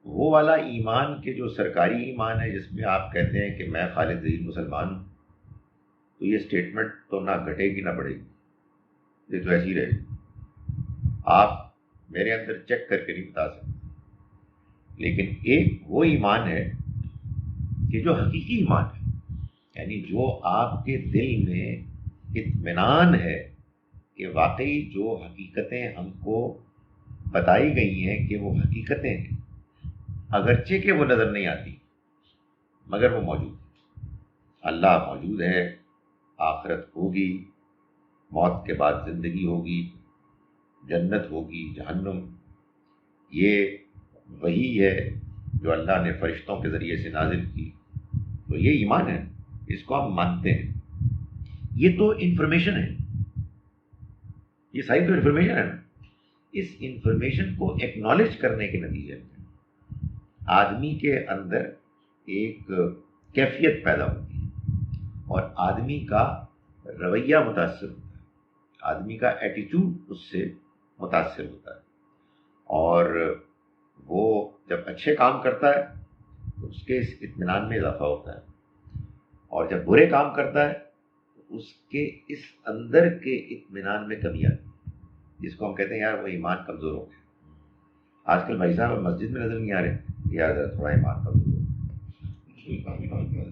وہ والا ایمان کے جو سرکاری ایمان ہے جس میں آپ کہتے ہیں کہ میں خالد ذہین مسلمان ہوں، تو یہ سٹیٹمنٹ تو نہ گھٹے گی نہ بڑھے گی، یہ تو ایسی رہے گی. آپ میرے اندر چیک کر کے نہیں بتا سکتے. لیکن ایک وہ ایمان ہے کہ جو حقیقی ایمان ہے، یعنی جو آپ کے دل میں اطمینان ہے کہ واقعی جو حقیقتیں ہم کو بتائی گئی ہیں کہ وہ حقیقتیں ہیں، اگرچہ کہ وہ نظر نہیں آتی مگر وہ موجود ہے. اللہ موجود ہے، آخرت ہوگی، موت کے بعد زندگی ہوگی، جنت ہوگی، جہنم. یہ وہی ہے جو اللہ نے فرشتوں کے ذریعے سے نازل کی. تو یہ ایمان ہے، اس کو ہم مانتے ہیں. یہ تو انفارمیشن ہے، یہ ساری تو انفارمیشن ہے نا. اس انفارمیشن کو ایکنالج کرنے کے نتیجے میں آدمی کے اندر ایک کیفیت پیدا ہوتی ہے اور آدمی کا رویہ متاثر ہوتا ہے، آدمی کا ایٹیٹیوڈ اس سے متاثر ہوتا ہے. اور وہ جب اچھے کام کرتا ہے تو اس کے اس اطمینان میں اضافہ ہوتا ہے، اور جب برے کام کرتا ہے تو اس کے اس اندر کے اطمینان میں کمی آتی ہے، جس کو ہم کہتے ہیں یار وہ ایمان کمزور ہو گیا. آج کل بھائی صاحب مسجد میں نظر نہیں آ رہے، یار ذرا تھوڑا ایمان کمزور ہو.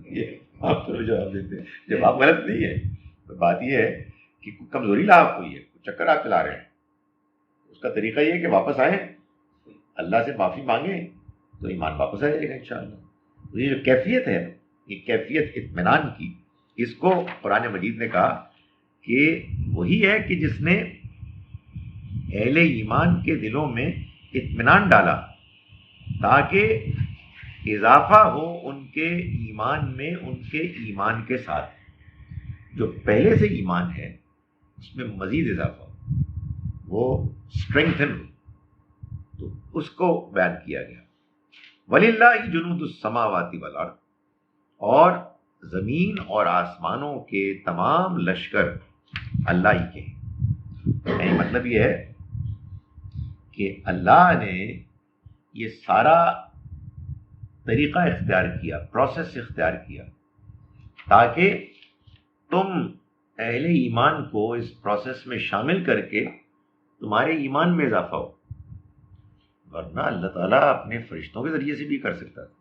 یہ آپ تو جواب دیتے ہیں، جب آپ غلط نہیں ہے تو بات یہ ہے کہ کمزوری لاحق ہوئی ہے، چکر آپ چلا رہے ہیں. اس کا طریقہ یہ ہے کہ واپس آئیں، اللہ سے معافی مانگیں تو ایمان واپس آ جائے گا انشاءاللہ. تو یہ جو کیفیت ہے، یہ کیفیت اطمینان کی، اس کو قرآن مجید نے کہا کہ وہی ہے کہ جس نے اہل ایمان کے دلوں میں اطمینان ڈالا تاکہ اضافہ ہو ان کے ایمان میں، ان کے ایمان کے ساتھ جو پہلے سے ایمان ہے اس میں مزید اضافہ ہو، وہ اسٹرینگتھن ہو. تو اس کو بیان کیا گیا. وَلِلَّهِ جُنُودُ السَّمَاوَاتِ وَالْأَرْضِ، اور زمین اور آسمانوں کے تمام لشکر اللہ ہی کے ہیں. یعنی مطلب یہ ہے کہ اللہ نے یہ سارا طریقہ اختیار کیا، پروسیس اختیار کیا تاکہ تم اہل ایمان کو اس پروسیس میں شامل کر کے تمہارے ایمان میں اضافہ ہو. ورنہ اللہ تعالیٰ اپنے فرشتوں کے ذریعے سے بھی کر سکتا تھا.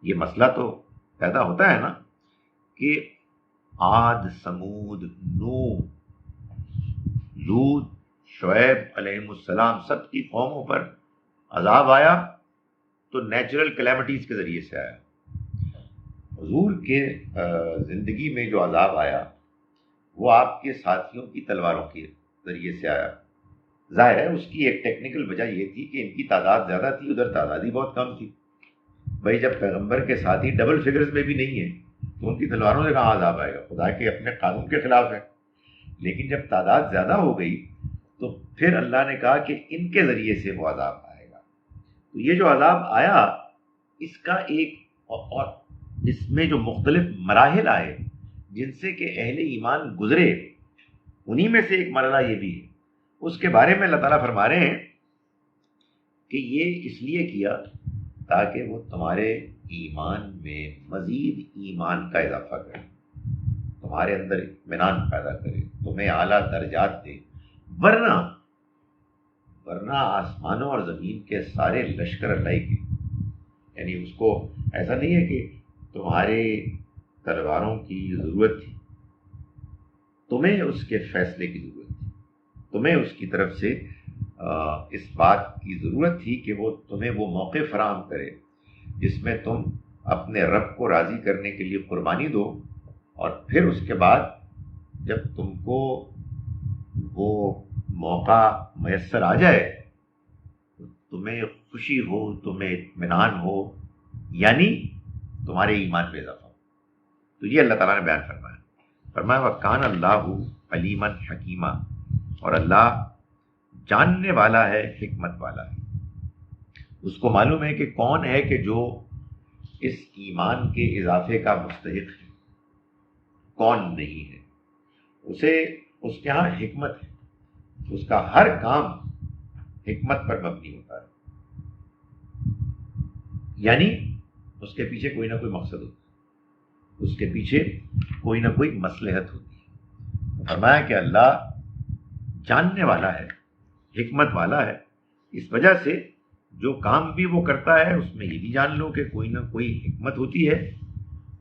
یہ مسئلہ تو پیدا ہوتا ہے نا کہ عاد، سمود، نوح، لوط، شعیب علیہ السلام سب کی قوموں پر عذاب آیا تو نیچرل کلیمٹیز کے ذریعے سے آیا. حضور کے زندگی میں جو عذاب آیا وہ آپ کے ساتھیوں کی تلواروں کے ذریعے سے آیا. ظاہر ہے اس کی ایک ٹیکنیکل وجہ یہ تھی کہ ان کی تعداد زیادہ تھی، ادھر تعداد ہی بہت کم تھی. بھائی جب پیغمبر کے ساتھی ڈبل فگرز میں بھی نہیں ہیں تو ان کی تلواروں سے کہاں عذاب آئے گا؟ خدا کے اپنے قانون کے خلاف ہے. لیکن جب تعداد زیادہ ہو گئی تو پھر اللہ نے کہا کہ ان کے ذریعے سے وہ عذاب آئے گا. تو یہ جو عذاب آیا اس کا ایک اور اس میں جو مختلف مراحل آئے جن سے کہ اہل ایمان گزرے، انہی میں سے ایک مرحلہ یہ بھی ہے. اس کے بارے میں اللہ تعالیٰ فرما رہے ہیں کہ یہ اس لیے کیا تاکہ وہ تمہارے ایمان میں مزید ایمان کا اضافہ کرے، تمہارے اندر اطمینان پیدا کرے، تمہیں اعلیٰ درجات دے. ورنہ آسمانوں اور زمین کے سارے لشکر اللہ کے، یعنی اس کو ایسا نہیں ہے کہ تمہارے تلواروں کی ضرورت تھی، تمہیں اس کے فیصلے کی ضرورت تھی، تمہیں اس کی طرف سے اس بات کی ضرورت تھی کہ وہ تمہیں وہ موقع فراہم کرے جس میں تم اپنے رب کو راضی کرنے کے لیے قربانی دو، اور پھر اس کے بعد جب تم کو وہ موقع میسر آ جائے تو تمہیں خوشی ہو، تمہیں اطمینان ہو، یعنی تمہارے ایمان میں اضافہ ہو. تو یہ اللہ تعالیٰ نے بیان فرمایا وَكَانَ اللَّهُ عَلِيمًا حَكِيمًا، اور اللہ جاننے والا ہے، حکمت والا ہے. اس کو معلوم ہے کہ کون ہے کہ جو اس ایمان کے اضافے کا مستحق ہے، کون نہیں ہے. اسے اس کے ہاں حکمت ہے، اس کا ہر کام حکمت پر مبنی ہوتا ہے، یعنی اس کے پیچھے کوئی نہ کوئی مقصد ہوتا ہے، اس کے پیچھے کوئی نہ کوئی مصلحت ہوتی ہے. فرمایا کہ اللہ جاننے والا ہے، حکمت والا ہے، اس وجہ سے جو کام بھی وہ کرتا ہے اس میں یہ بھی جان لو کہ کوئی نہ کوئی حکمت ہوتی ہے،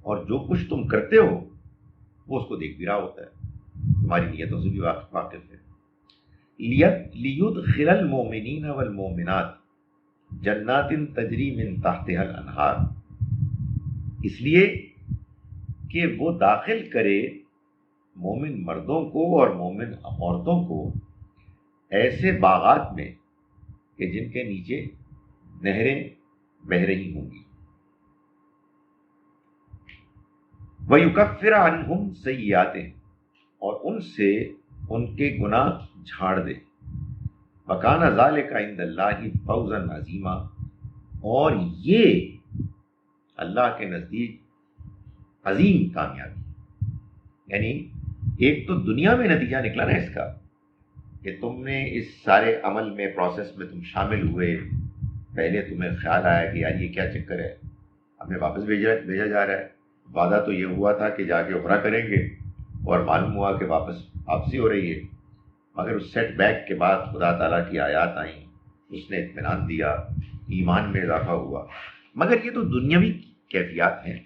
اور جو کچھ تم کرتے ہو وہ اس کو دیکھ بھی رہا ہوتا ہے، تمہاری نیتوں سے بھی واقف ہے. لیدخل المؤمنین والمؤمنات جنات تجری من تحتها الانہار، اس لیے کہ وہ داخل کرے مومن مردوں کو اور مومن عورتوں کو ایسے باغات میں کہ جن کے نیچے نہریں بہہ رہی ہوں گی. وَيُكَفِّرَ عَنْهُمْ سَيِّئَاتِهِمْ، اور ان سے ان کے گناہ جھاڑ دے. وَكَانَ ذَلِكَ عِندَ اللَّهِ فَوْزًا عَظِيمًا، اور یہ اللہ کے نزدیک عظیم کامیابی. یعنی ایک تو دنیا میں نتیجہ نکلا نا اس کا کہ تم نے اس سارے عمل میں، پروسیس میں تم شامل ہوئے. پہلے تمہیں خیال آیا کہ یار یہ کیا چکر ہے، ہمیں واپس بھیجا جا رہا ہے. وعدہ تو یہ ہوا تھا کہ جا کے عمرہ کریں گے، اور معلوم ہوا کہ واپسی ہو رہی ہے. مگر اس سیٹ بیک کے بعد خدا تعالیٰ کی آیات آئیں، اس نے اطمینان دیا، ایمان میں اضافہ ہوا. مگر یہ تو دنیاوی کیفیات ہیں.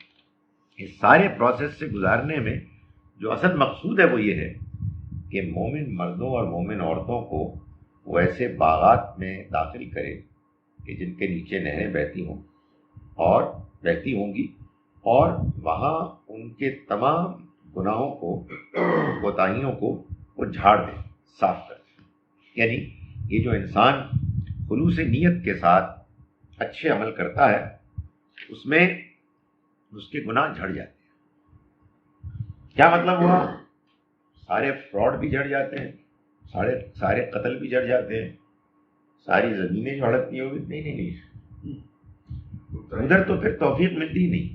اس سارے پروسیس سے گزارنے میں جو اصل مقصود ہے وہ یہ ہے کہ مومن مردوں اور مومن عورتوں کو وہ ایسے باغات میں داخل کرے کہ جن کے نیچے نہریں بہتی ہوں اور بہتی ہوں گی، اور وہاں ان کے تمام گناہوں کو، کوتاہیوں کو وہ جھاڑ دے، صاف کر دے. یعنی یہ جو انسان خلوص نیت کے ساتھ اچھے عمل کرتا ہے اس میں اس کے گناہ جھڑ جاتے ہیں. کیا مطلب ہوا؟ سارے فراڈ بھی جھڑ جاتے ہیں، سارے قتل بھی جھڑ جاتے ہیں، ساری زمینیں جو ہڑپتی ہوگی. نہیں، ادھر تو پھر توفیق ملتی ہی نہیں،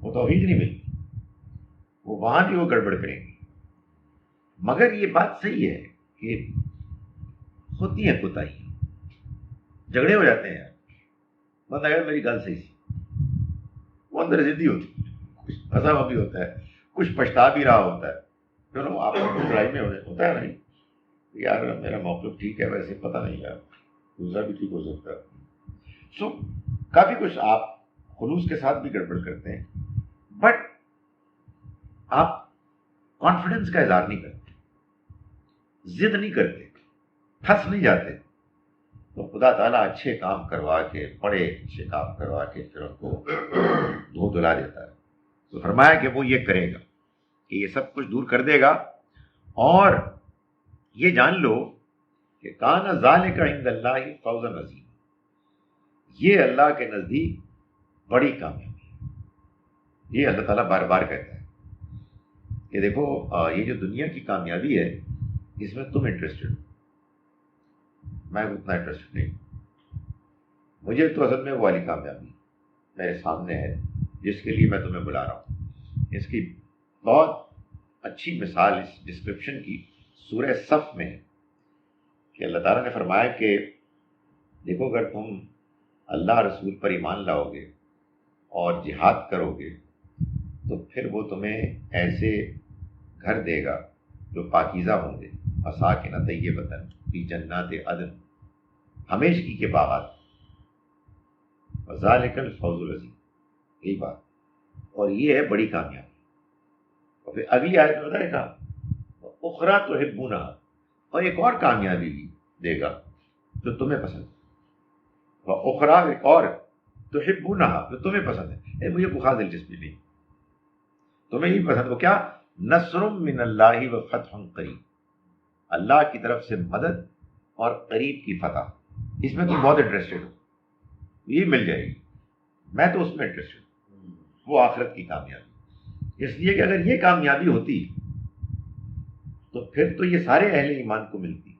وہ توفیق نہیں ملتی، وہ وہاں بھی وہ گڑبڑ کریں گے. مگر یہ بات صحیح ہے کہ ہوتی ہیں کوتاہی، جھگڑے ہو جاتے ہیں. بند اگر میری گل صحیح سی، وہ اندر ضدی ہوتی ہے، کچھ پھنسا ہوا بھی ہوتا ہے، کچھ پچھتا بھی رہا ہوتا ہے. چلو آپ کو لڑائی میں ہوتا ہے نہیں یار میرا موقف ٹھیک ہے، ویسے پتہ نہیں یار دوسرا بھی ٹھیک ہو سکتا ہے. کافی کچھ آپ خلوص کے ساتھ بھی گڑبڑ کرتے ہیں، بٹ آپ کانفیڈنس کا اظہار نہیں کرتے، ضد نہیں کرتے، پھنس نہیں جاتے. تو خدا تعالیٰ اچھے کام کروا کے، بڑے اچھے کام کروا کے پھر ان کو دھو دھلا دیتا ہے. تو فرمایا کہ وہ یہ کرے گا کہ یہ سب کچھ دور کر دے گا. اور یہ جان لو کہ کان ذالک عند اللہ فوزا عظیم، یہ اللہ کے نزدیک بڑی کامیابی ہے. یہ اللہ تعالیٰ بار بار کہتا ہے کہ دیکھو یہ جو دنیا کی کامیابی ہے اس میں تم انٹرسٹڈ ہو، میں اتنا انٹرسٹڈ نہیں. مجھے تو اصل میں وہ والی کامیابی میرے سامنے ہے جس کے لیے میں تمہیں بلا رہا ہوں. اس کی بہت اچھی مثال اس ڈسکرپشن کی سورہ صف میں ہے کہ اللہ تعالیٰ نے فرمایا کہ دیکھو اگر تم اللہ رسول پر ایمان لاؤ گے اور جہاد کرو گے تو پھر وہ تمہیں ایسے گھر دے گا جو پاکیزہ ہوں گے، مساکن طیبۃ فی جنات عدن، ہمیشگی کے باغات. وذالک الفوز العظیم، یہی بات، اور یہ ہے بڑی کامیابی. اور پھر اگلی آیت میں بتائے گا اخری تحبونہا، اور ایک اور کامیابی بھی دے گا جو تمہیں پسند ہے. اخری، ایک اور تحبونہا، جو تمہیں پسند ہے. مجھے کوئی خاص دلچسپی نہیں، تمہیں ہی پسند. وہ کیا؟ نصر من اللہ و فتح قریب، اللہ کی طرف سے مدد اور قریب کی فتح. اس میں تم بہت انٹرسٹڈ ہو، یہ مل جائے گی. میں تو اس میں انٹرسٹڈ ہوں، وہ آخرت کی کامیابی. اس لیے کہ اگر یہ کامیابی ہوتی تو پھر تو یہ سارے اہل ایمان کو ملتی.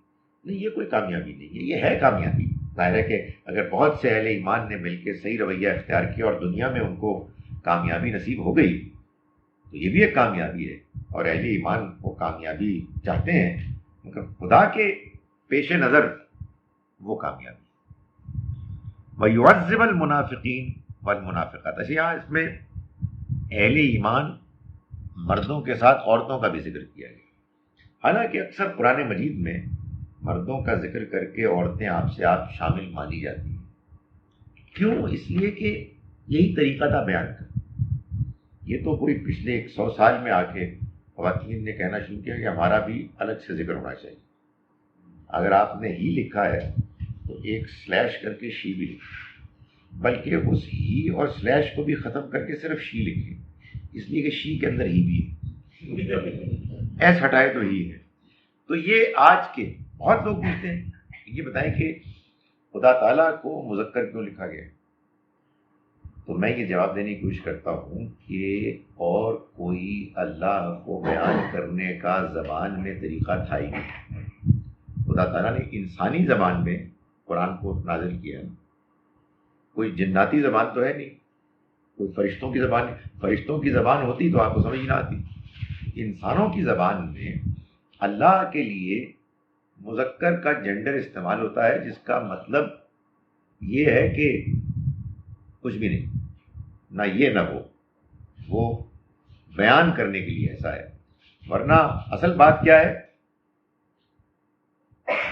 نہیں، یہ کوئی کامیابی نہیں ہے، یہ ہے کامیابی. ظاہر ہے کہ اگر بہت سے اہل ایمان نے مل کے صحیح رویہ اختیار کیا اور دنیا میں ان کو کامیابی نصیب ہو گئی تو یہ بھی ایک کامیابی ہے، اور اہل ایمان وہ کامیابی چاہتے ہیں، مگر خدا کے پیش نظر وہ کامیابی۔ وَيُعَذِّبَ الْمُنَافِقِينَ وَالْمُنَافِقَاتِ، اچھا یہاں اس میں اہل ایمان مردوں کے ساتھ عورتوں کا بھی ذکر کیا گیا، حالانکہ اکثر قرآن مجید میں مردوں کا ذکر کر کے عورتیں آپ سے آپ شامل مانی جاتی ہیں۔ کیوں؟ اس لیے کہ یہی طریقہ تھا بیان کا۔ یہ تو کوئی پچھلے 100 سال میں آ کے خواتین نے کہنا شروع کیا کہ ہمارا بھی الگ سے ذکر ہونا چاہیے۔ اگر آپ نے ہی لکھا ہے تو ایک سلیش کر کے شی بھی لکھیں، بلکہ اس ہی اور سلیش کو بھی ختم کر کے صرف شی لکھیں، اس لیے کہ شی کے اندر ہی بھی ہے، ایس ہٹائے تو ہی ہے۔ تو یہ آج کے بہت لوگ پوچھتے ہیں، یہ بتائیں کہ خدا تعالیٰ کو مذکر کیوں لکھا گیا؟ تو میں یہ جواب دینے کی کوشش کرتا ہوں کہ اور کوئی اللہ کو بیان کرنے کا زبان میں طریقہ تھا ہی نہیں۔ خدا تعالیٰ نے انسانی زبان میں قرآن کو نازل کیا، کوئی جناتی زبان تو ہے نہیں، کوئی فرشتوں کی زبان نہیں۔ فرشتوں کی زبان ہوتی تو آپ کو سمجھ نہ آتی۔ انسانوں کی زبان میں اللہ کے لیے مذکر کا جنڈر استعمال ہوتا ہے، جس کا مطلب یہ ہے کہ کچھ بھی نہیں، نہ یہ نہ وہ بیان کرنے کے لیے ایسا ہے۔ ورنہ اصل بات کیا ہے؟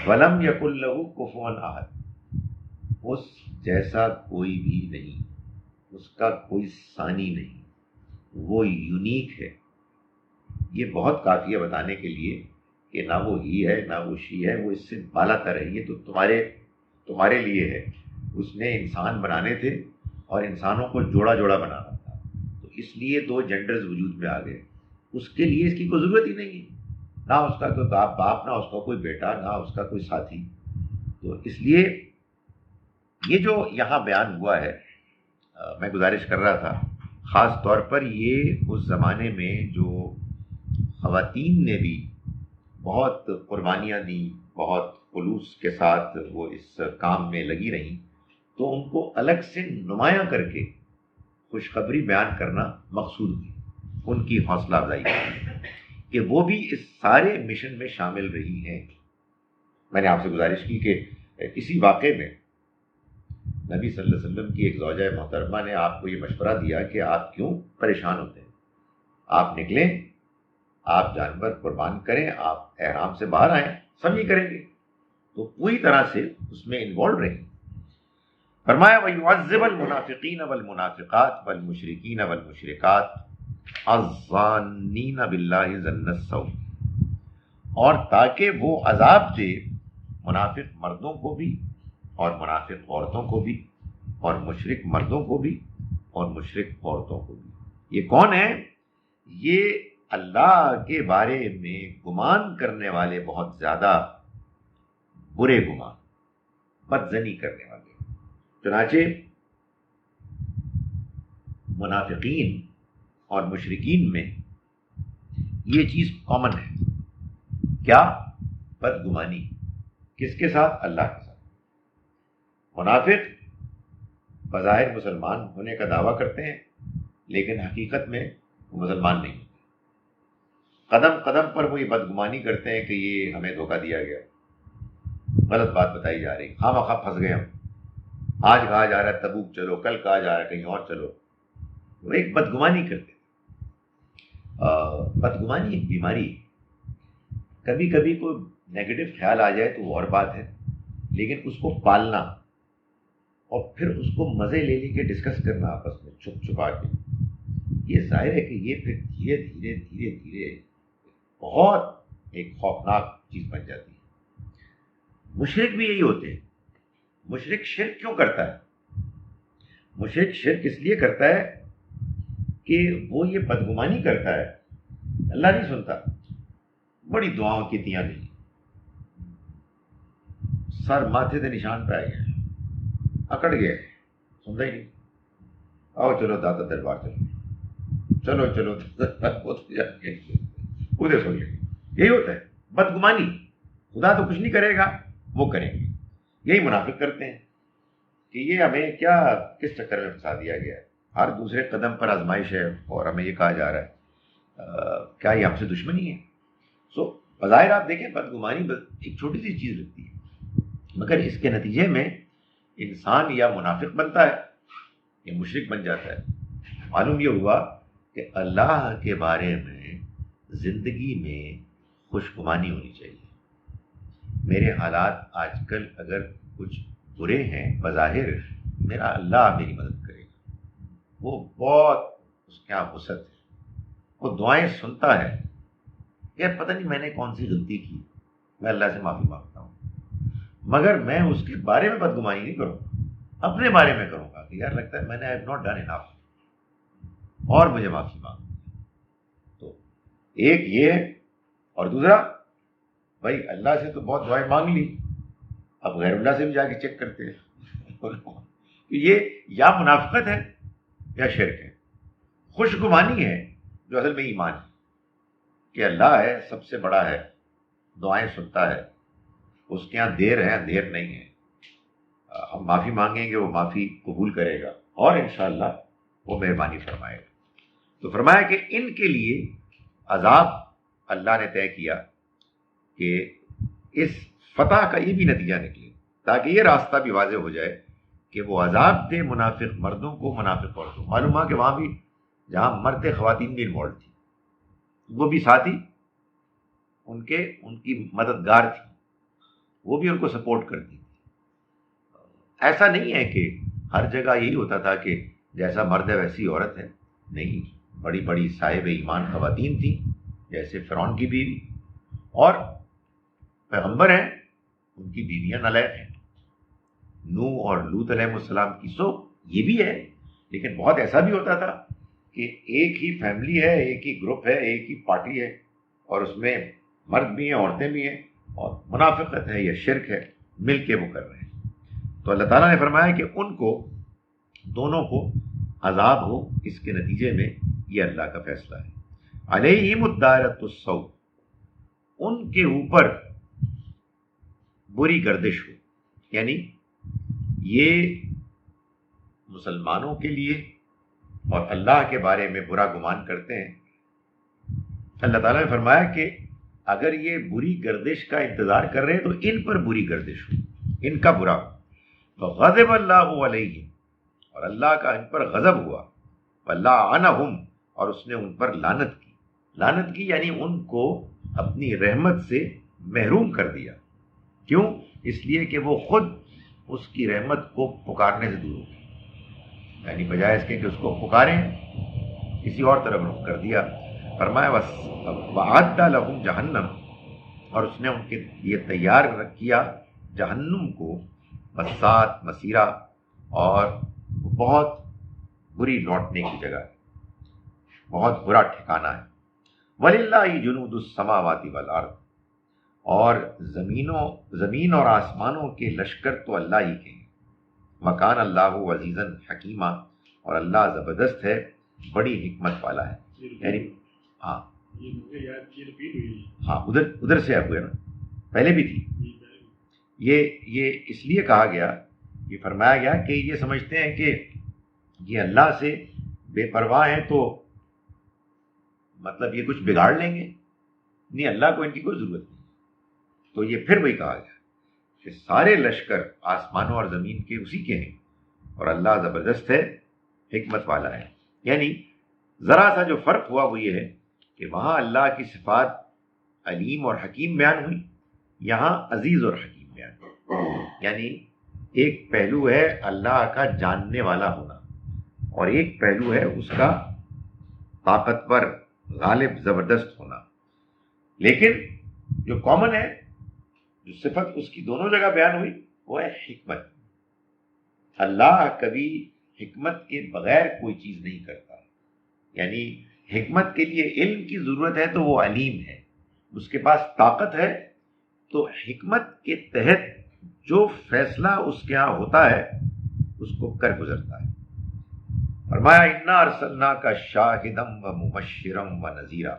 وَلَمْ يَكُنْ لَهُ كُفُوًا أَحَدٌ، اس جیسا کوئی بھی نہیں، اس کا کوئی ثانی نہیں، وہ یونیک ہے۔ یہ بہت کافی ہے بتانے کے لیے کہ نہ وہ ہی ہے نہ وہ شی ہے، وہ اس سے بالا تر ہے۔ یہ تو تمہارے لیے ہے۔ اس نے انسان بنانے تھے اور انسانوں کو جوڑا جوڑا بنانا تھا، تو اس لیے 2 جنڈرز وجود میں آ گئے۔ اس کے لیے اس کی کوئی ضرورت ہی نہیں ہے، نہ اس کا کوئی باپ، نہ اس کا کوئی بیٹا، نہ اس کا کوئی ساتھی۔ تو اس لیے یہ جو یہاں بیان ہوا ہے، میں گزارش کر رہا تھا خاص طور پر یہ اس زمانے میں جو خواتین نے بھی بہت قربانیاں دیں، بہت خلوص کے ساتھ وہ اس کام میں لگی رہیں، تو ان کو الگ سے نمایاں کر کے خوشخبری بیان کرنا مقصود ہوئی، ان کی حوصلہ افزائی کہ وہ بھی اس سارے مشن میں شامل رہی ہیں۔ میں نے آپ سے گزارش کی کہ اسی واقعے میں نبی صلی اللہ علیہ وسلم کی ایک زوجہ محترمہ نے آپ کو یہ مشورہ دیا کہ آپ کیوں پریشان ہوتے ہیں، آپ نکلیں، آپ جانور قربان کریں، آپ احرام سے باہر آئیں، سب یہ کریں گے۔ تو پوری طرح سے اس میں انوالو رہیں۔ فرمایا وَيُعَذِّبَ الْمُنَافِقِينَ وَالْمُنَافِقَاتِ وَالْمُشْرِكِينَ وَالْمُشْرِكَاتِ الظَّانِّينَ بِاللَّهِ ظَنَّ السَّوْءِ، اور تاکہ وہ عذاب دے منافق مردوں کو بھی اور منافق عورتوں کو بھی، اور مشرک مردوں کو بھی اور مشرک عورتوں کو بھی۔ یہ کون ہیں؟ یہ اللہ کے بارے میں گمان کرنے والے، بہت زیادہ برے گمان، بدظنی کرنے والے۔ چنانچہ منافقین اور مشرکین میں یہ چیز کامن ہے، کیا؟ بدگمانی۔ کس کے ساتھ؟ اللہ کے ساتھ۔ منافق بظاہر مسلمان ہونے کا دعویٰ کرتے ہیں، لیکن حقیقت میں وہ مسلمان نہیں، قدم قدم پر وہ یہ بدگمانی کرتے ہیں کہ یہ ہمیں دھوکہ دیا گیا، غلط بات بتائی جا رہی، خواہ مخواہ پھنس گئے ہم، آج کہا جا رہا ہے تبوک چلو، کل کہا جا رہا ہے کہیں اور چلو۔ وہ ایک بدگمانی کرتے ہیں۔ بدگمانی ایک بیماری ہے، کبھی کبھی کوئی نیگیٹو خیال آ جائے تو وہ اور بات ہے، لیکن اس کو پالنا اور پھر اس کو مزے لے لے کے ڈسکس کرنا آپس میں چھپ چھپا کے، یہ ظاہر ہے کہ یہ پھر دھیرے دھیرے دھیرے دھیرے بہت ایک خوفناک چیز بن جاتی ہے۔ مشرک بھی یہی ہوتے ہیں۔ مشرک شرک کیوں کرتا ہے؟ مشرک شرک اس لیے کرتا ہے کہ وہ یہ بدگمانی کرتا ہے اللہ نہیں سنتا، بڑی دعاؤں کی تیاں نہیں، سر ماتھے سے نشان پہ آ گیا، اکڑ گیا، سنتا ہی نہیں، آؤ چلو داتا دربار چلو چلو ادھر سن لیں۔ یہی ہوتا ہے بدگمانی، خدا تو کچھ نہیں کرے گا، وہ کریں گے۔ یہی منافق کرتے ہیں کہ یہ ہمیں کیا کس چکر میں پھنسا دیا گیا ہے، ہر دوسرے قدم پر آزمائش ہے اور ہمیں یہ کہا جا رہا ہے کیا یہ ہم سے دشمنی ہے؟ سو بظاہر آپ دیکھیں بدگمانی ایک چھوٹی سی چیز لگتی ہے، مگر اس کے نتیجے میں انسان یا منافق بنتا ہے یا مشرک بن جاتا ہے۔ معلوم یہ ہوا کہ اللہ کے بارے میں زندگی میں خوشگمانی ہونی چاہیے۔ میرے حالات آج کل اگر کچھ برے ہیں بظاہر، میرا اللہ میری مدد کرے گا، وہ بہت اس کے یہاں وسعت ہے، وہ دعائیں سنتا ہے۔ یار پتہ نہیں میں نے کون سی غلطی کی، میں اللہ سے معافی مانگتا ہوں، مگر میں اس کے بارے میں بدگمانی نہیں کروں گا، اپنے بارے میں کروں گا کہ یار لگتا ہے میں نے آئی ہیو ناٹ ڈن انف اور مجھے معافی مانگ۔ تو ایک یہ ہے، اور دوسرا بھائی اللہ سے تو بہت دعائیں مانگ لی، اب غیر اللہ سے بھی جا کے چیک کرتے ہیں یہ یا منافقت ہے یا شرک ہے۔ خوشگمانی ہے جو اصل میں ایمان ہے کہ اللہ ہے، سب سے بڑا ہے، دعائیں سنتا ہے، اس کے یہاں دیر ہے اندھیر نہیں ہے، ہم معافی مانگیں گے وہ معافی قبول کرے گا اور انشاءاللہ وہ مہربانی فرمائے گا۔ تو فرمایا کہ ان کے لیے عذاب اللہ نے طے کیا کہ اس فتح کا یہ بھی نتیجہ نکلے، تاکہ یہ راستہ بھی واضح ہو جائے کہ وہ عذاب دے منافق مردوں کو منافق عورتوں کو۔ معلوم ہوا کہ وہاں بھی جہاں مرد خواتین بھی انوالو تھی، وہ بھی ساتھی ان کی مددگار تھی، وہ بھی ان کو سپورٹ کرتی تھی۔ ایسا نہیں ہے کہ ہر جگہ یہی ہوتا تھا کہ جیسا مرد ہے ویسی عورت ہے، نہیں، بڑی بڑی صاحب ایمان خواتین تھیں، جیسے فرعون کی بیوی، اور پیغمبر ہیں ان کی بیویاں نالائق ہیں، نوح اور لوط علیہ السلام کی۔ سو یہ بھی ہے، لیکن بہت ایسا بھی ہوتا تھا کہ ایک ہی فیملی ہے، ایک ہی گروپ ہے، ایک ہی پارٹی ہے، اور اس میں مرد بھی ہیں عورتیں بھی ہیں، اور منافقت ہے یا شرک ہے، مل کے وہ کر رہے ہیں۔ تو اللہ تعالیٰ نے فرمایا کہ ان کو دونوں کو عذاب ہو، اس کے نتیجے میں یہ اللہ کا فیصلہ ہے۔ علیہم الدائرۃ السوء، ان کے اوپر بری گردش ہو، یعنی یہ مسلمانوں کے لیے اور اللہ کے بارے میں برا گمان کرتے ہیں۔ اللہ تعالیٰ نے فرمایا کہ اگر یہ بری گردش کا انتظار کر رہے ہیں تو ان پر بری گردش ہو، ان کا برا ہو۔ فغضب اللہ علیہم، اور اللہ کا ان پر غضب ہوا، فلعنہم، اور اس نے ان پر لعنت کی یعنی ان کو اپنی رحمت سے محروم کر دیا۔ کیوں؟ اس لیے کہ وہ خود اس کی رحمت کو پکارنے سے دور ہو گئے، یعنی بجائے اس کے کہ اس کو پکاریں کسی اور طرف رخ کر دیا۔ فرمایا وَأَعَدَّ لَهُمْ جَهَنَّمَ، اور اس نے ان کے لیے تیار کیا جہنم کو، بسات مسیرہ، اور بہت بری لوٹنے کی جگہ ہے، بہت برا ٹھکانہ ہے۔ وَلِلَّهِ جُنُودُ السَّمَاوَاتِ وَالْأَرْضِ، اور زمین اور آسمانوں کے لشکر تو اللہ ہی کے ہیں۔ وَكَانَ اللَّهُ عَزِيزًا حَكِيمًا، اور اللہ زبردست ہے، بڑی حکمت والا ہے۔ یعنی ہاں ادھر سے آپ ہوئے نا، پہلے بھی تھی یہ اس لیے کہا گیا، یہ فرمایا گیا کہ یہ سمجھتے ہیں کہ یہ اللہ سے بے پرواہ ہیں تو مطلب یہ کچھ بگاڑ لیں گے، نہیں، اللہ کو ان کی کوئی ضرورت نہیں۔ تو یہ پھر وہی کہا گیا کہ سارے لشکر آسمانوں اور زمین کے اسی کے ہیں، اور اللہ زبردست ہے، حکمت والا ہے۔ یعنی ذرا سا جو فرق ہوا وہ یہ ہے کہ وہاں اللہ کی صفات علیم اور حکیم بیان ہوئی، یہاں عزیز اور حکیم بیان ہوئی۔ یعنی ایک پہلو ہے اللہ کا جاننے والا ہونا، اور ایک پہلو ہے اس کا طاقتور، غالب، زبردست ہونا۔ لیکن جو کامن ہے، جو صفت اس کی دونوں جگہ بیان ہوئی، وہ ہے حکمت۔ اللہ کبھی حکمت کے بغیر کوئی چیز نہیں کرتا، یعنی حکمت کے لیے علم کی ضرورت ہے تو وہ علیم ہے، اس کے پاس طاقت ہے، تو حکمت کے تحت جو فیصلہ اس کے ہاں ہوتا ہے اس کو کر گزرتا ہے۔ فرمایا انا ارسلناک شاہدا و مبشرا و نذیرا،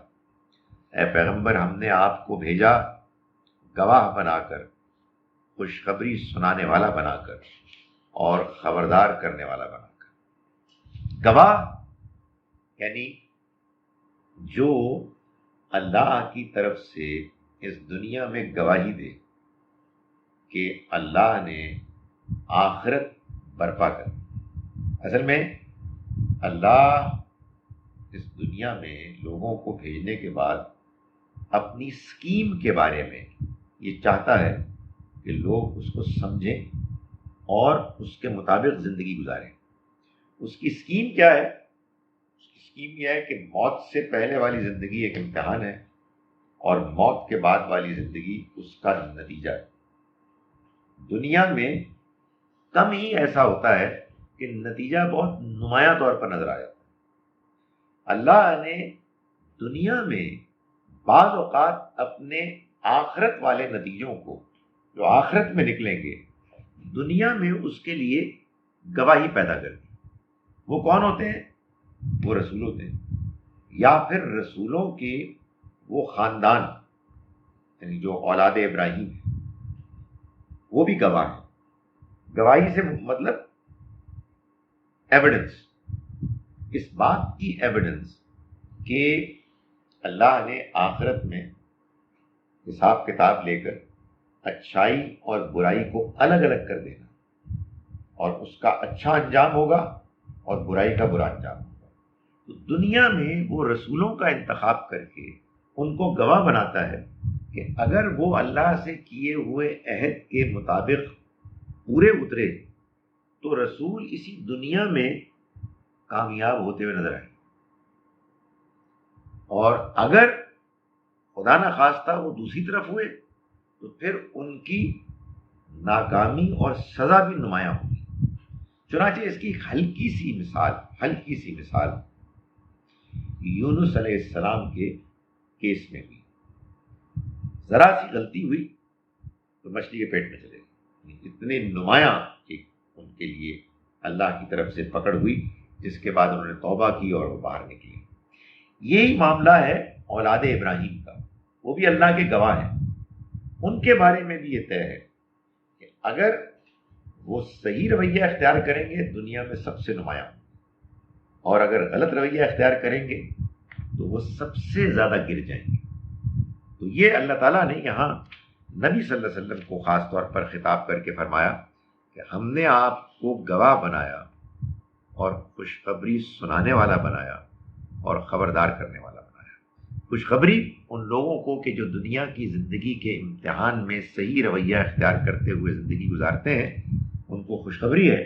اے پیغمبر ہم نے آپ کو بھیجا گواہ بنا کر، خوشخبری سنانے والا بنا کر، اور خبردار کرنے والا بنا کر۔ گواہ یعنی جو اللہ کی طرف سے اس دنیا میں گواہی دے کہ اللہ نے آخرت برپا کر. اصل میں اللہ اس دنیا میں لوگوں کو بھیجنے کے بعد اپنی اسکیم کے بارے میں یہ چاہتا ہے کہ لوگ اس کو سمجھیں اور اس کے مطابق زندگی گزاریں. اس کی اسکیم کیا ہے؟ اس کی اسکیم یہ ہے کہ موت سے پہلے والی زندگی ایک امتحان ہے اور موت کے بعد والی زندگی اس کا نتیجہ ہے. دنیا میں کم ہی ایسا ہوتا ہے کہ نتیجہ بہت نمایاں طور پر نظر آ جاتا ہے. اللہ نے دنیا میں بعض اوقات اپنے آخرت والے نتیجوں کو جو آخرت میں نکلیں گے دنیا میں اس کے لیے گواہی پیدا کر دی. وہ کون ہوتے ہیں؟ وہ رسول ہوتے ہیں، یا پھر رسولوں کے وہ خاندان، یعنی جو اولاد ابراہیم ہے وہ بھی گواہ ہیں. گواہی سے مطلب ایویڈنس، اس بات کی ایویڈنس کہ اللہ نے آخرت میں حساب کتاب لے کر اچھائی اور برائی کو الگ الگ کر دینا، اور اس کا اچھا انجام ہوگا اور برائی کا برا انجام ہوگا. تو دنیا میں وہ رسولوں کا انتخاب کر کے ان کو گواہ بناتا ہے کہ اگر وہ اللہ سے کیے ہوئے عہد کے مطابق پورے اترے تو رسول اسی دنیا میں کامیاب ہوتے ہوئے نظر آئے، اور اگر خدا نخواستہ وہ دوسری طرف ہوئے تو پھر ان کی ناکامی اور سزا بھی نمایاں ہوگی. چنانچہ اس کی ہلکی سی مثال یونس علیہ السلام کے کیس میں ہوئی. ذرا سی غلطی ہوئی تو مچھلی کے پیٹ میں چلے گئے. اتنے نمایاں کہ ان کے لیے اللہ کی طرف سے پکڑ ہوئی، جس کے بعد انہوں نے توبہ کی اور وہ باہر نکلے. یہی معاملہ ہے اولاد ابراہیم کا، وہ بھی اللہ کے گواہ ہیں. ان کے بارے میں بھی یہ طے ہے کہ اگر وہ صحیح رویہ اختیار کریں گے دنیا میں سب سے نمایاں، اور اگر غلط رویہ اختیار کریں گے تو وہ سب سے زیادہ گر جائیں گے. تو یہ اللہ تعالیٰ نے یہاں نبی صلی اللہ علیہ وسلم کو خاص طور پر خطاب کر کے فرمایا کہ ہم نے آپ کو گواہ بنایا اور خوشخبری سنانے والا بنایا اور خبردار کرنے والا بنایا. خوشخبری ان لوگوں کو کہ جو دنیا کی زندگی کے امتحان میں صحیح رویہ اختیار کرتے ہوئے زندگی گزارتے ہیں، ان کو خوشخبری ہے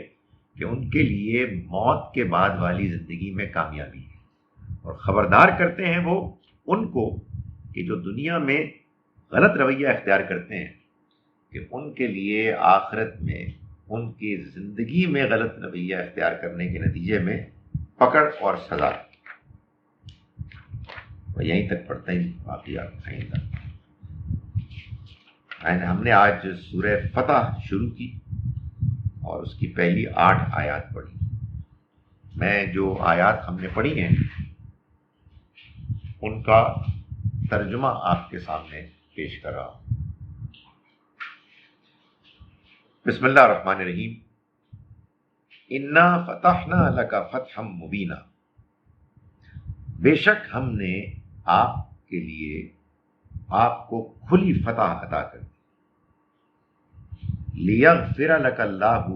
کہ ان کے لیے موت کے بعد والی زندگی میں کامیابی ہے. اور خبردار کرتے ہیں وہ ان کو کہ جو دنیا میں غلط رویہ اختیار کرتے ہیں کہ ان کے لیے آخرت میں ان کی زندگی میں غلط رویہ اختیار کرنے کے نتیجے میں پکڑ اور سزا. یہیں تک پڑھتے ہیں باقی آپ آئندہ. ہم نے آج سورہ فتح شروع کی اور اس کی پہلی 8 آیات پڑھی. میں جو آیات ہم نے پڑھی ہیں ان کا ترجمہ آپ کے سامنے پیش کر رہا ہوں. بسم اللہ الرحمن الرحیم. انا فتحنا لک فتحا مبینا، بے شک ہم نے آپ کے لیے آپ کو کھلی فتح عطا کر دی. لیغفر لک اللہ،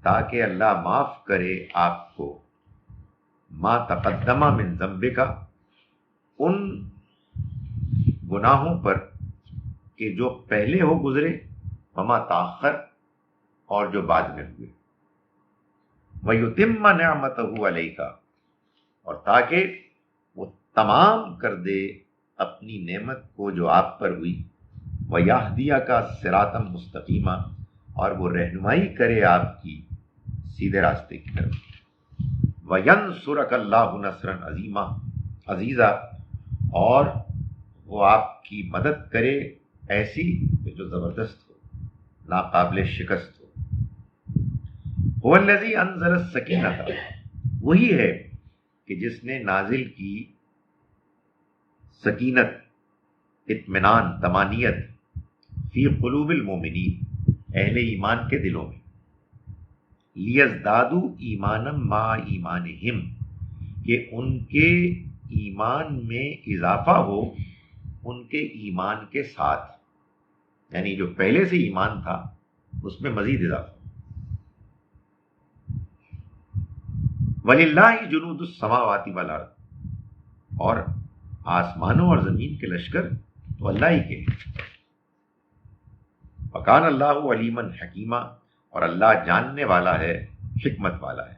تاکہ اللہ معاف کرے آپ کو، ما تقدم من ذنبک، ان گناہوں پر کہ جو پہلے ہو گزرے، وما تاخر، اور جو بعد میں ہوئے، وَيُتِمَّ نِعْمَتَهُ عَلَيْكَ، اور تاکہ وہ تمام کر دے اپنی نعمت کو جو آپ پر ہوئی، وَيَهْدِيَكَ صِرَاطًا مُسْتَقِيمًا، اور وہ رہنمائی کرے آپ کی سیدھے راستے کی طرف، وَيَنْصُرَكَ اللَّهُ نَصْرًا عَزِيزًا، اور وہ آپ کی مدد کرے ایسی کہ جو زبردست ہو، ناقابل شکست ہو. هو الذی انزل السکینۃ، وہی ہے کہ جس نے نازل کی سکینت، اطمینان، طمانینت، فی قلوب المومنین، اہل ایمان کے دلوں میں، لیزدادوا ایمانا مع ایمانہم، کہ ان کے ایمان میں اضافہ ہو ان کے ایمان کے ساتھ، یعنی جو پہلے سے ایمان تھا اس میں مزید اضافہ۔ وَلِلَّهِ جُنُودُ السَّمَاوَاتِ وَالْأَرْضِ، اور آسمانوں اور زمین کے لشکر تو اللہ ہی کے ہیں۔ وَكَانَ اللَّهُ عَلِيمًا حَكِيمًا، اور اللہ جاننے والا ہے، حکمت والا ہے۔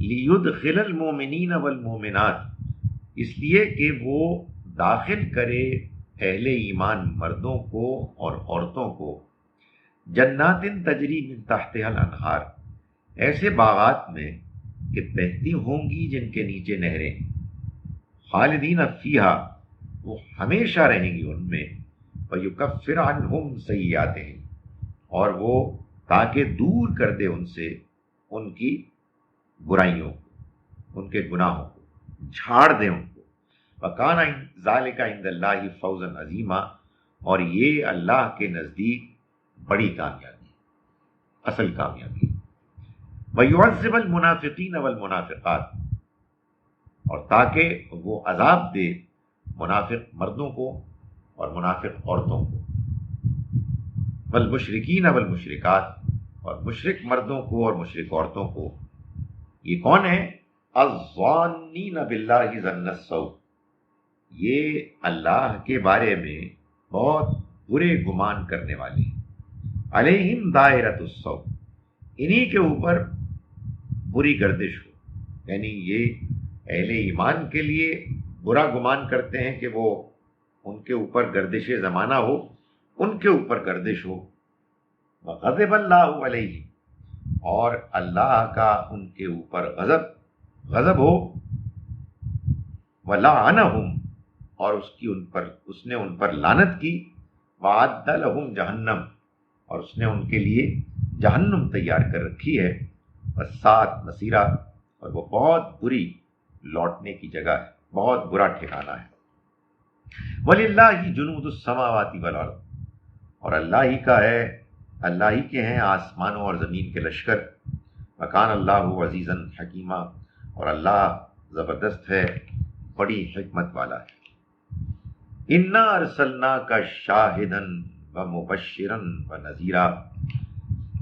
لِيُدْخِلَ الْمُؤْمِنِينَ وَالْمُؤْمِنَاتِ، اس لیے کہ وہ داخل کرے اہل ایمان مردوں کو اور عورتوں کو، جنات تجری من تحتها الانہار، ایسے باغات میں کہ بہتی ہوں گی جن کے نیچے نہریں، خالدین فیہا، وہ ہمیشہ رہیں گی ان میں، ویکفر عنہم سیئاتہم، اور وہ تاکہ دور کر دے ان سے ان کی برائیوں کو، ان کے گناہوں کو جھاڑ دے ان کو۔ وَكَانَ ذَلِكَ عِندَ اللَّهِ فَوْزًا عَظِيمًا، اور یہ اللہ کے نزدیک بڑی کامیابی، اصل کامیابی۔ وَيُعَذِّبَ الْمُنَافِقِينَ وَالْمُنَافِقَاتِ، اور تاکہ وہ عذاب دے منافق مردوں کو اور منافق عورتوں کو، والمشرکین والمشرکات، اور مشرک مردوں کو اور مشرک عورتوں کو۔ یہ کون ہے؟ الظانین باللہ ظن السوء، یہ اللہ کے بارے میں بہت برے گمان کرنے والے، علیہم دائرۃ السوء، انہی کے اوپر بری گردش ہو، یعنی یہ اہل ایمان کے لیے برا گمان کرتے ہیں کہ وہ ان کے اوپر گردش زمانہ ہو، ان کے اوپر گردش ہو۔ وغضب اللہ علیہ، اور اللہ کا ان کے اوپر غضب ہو، وَلَعَنَهُمْ، اور اس نے ان پر لعنت کی، وَعَدَّ لَهُمْ جہنم، اور اس نے ان کے لیے جہنم تیار کر رکھی ہے، وَسَاءَتْ مَصِیرًا، اور وہ بہت بری لوٹنے کی جگہ ہے، بہت برا ٹھکانہ ہے۔ وَلِلَّهِ جُنُودُ السَّمَاوَاتِ وَالْأَرْضِ، اور اللہ ہی کا ہے، اللہ ہی کے ہیں آسمانوں اور زمین کے لشکر۔ وَكَانَ اللَّهُ عَزِيزًا حَكِيمًا، اور اللہ زبردست ہے، بڑی حکمت والا ہے۔ اِنَّا أَرْسَلْنَاكَ شَاهِدًا وَمُبَشِّرًا وَنَذِيرًا،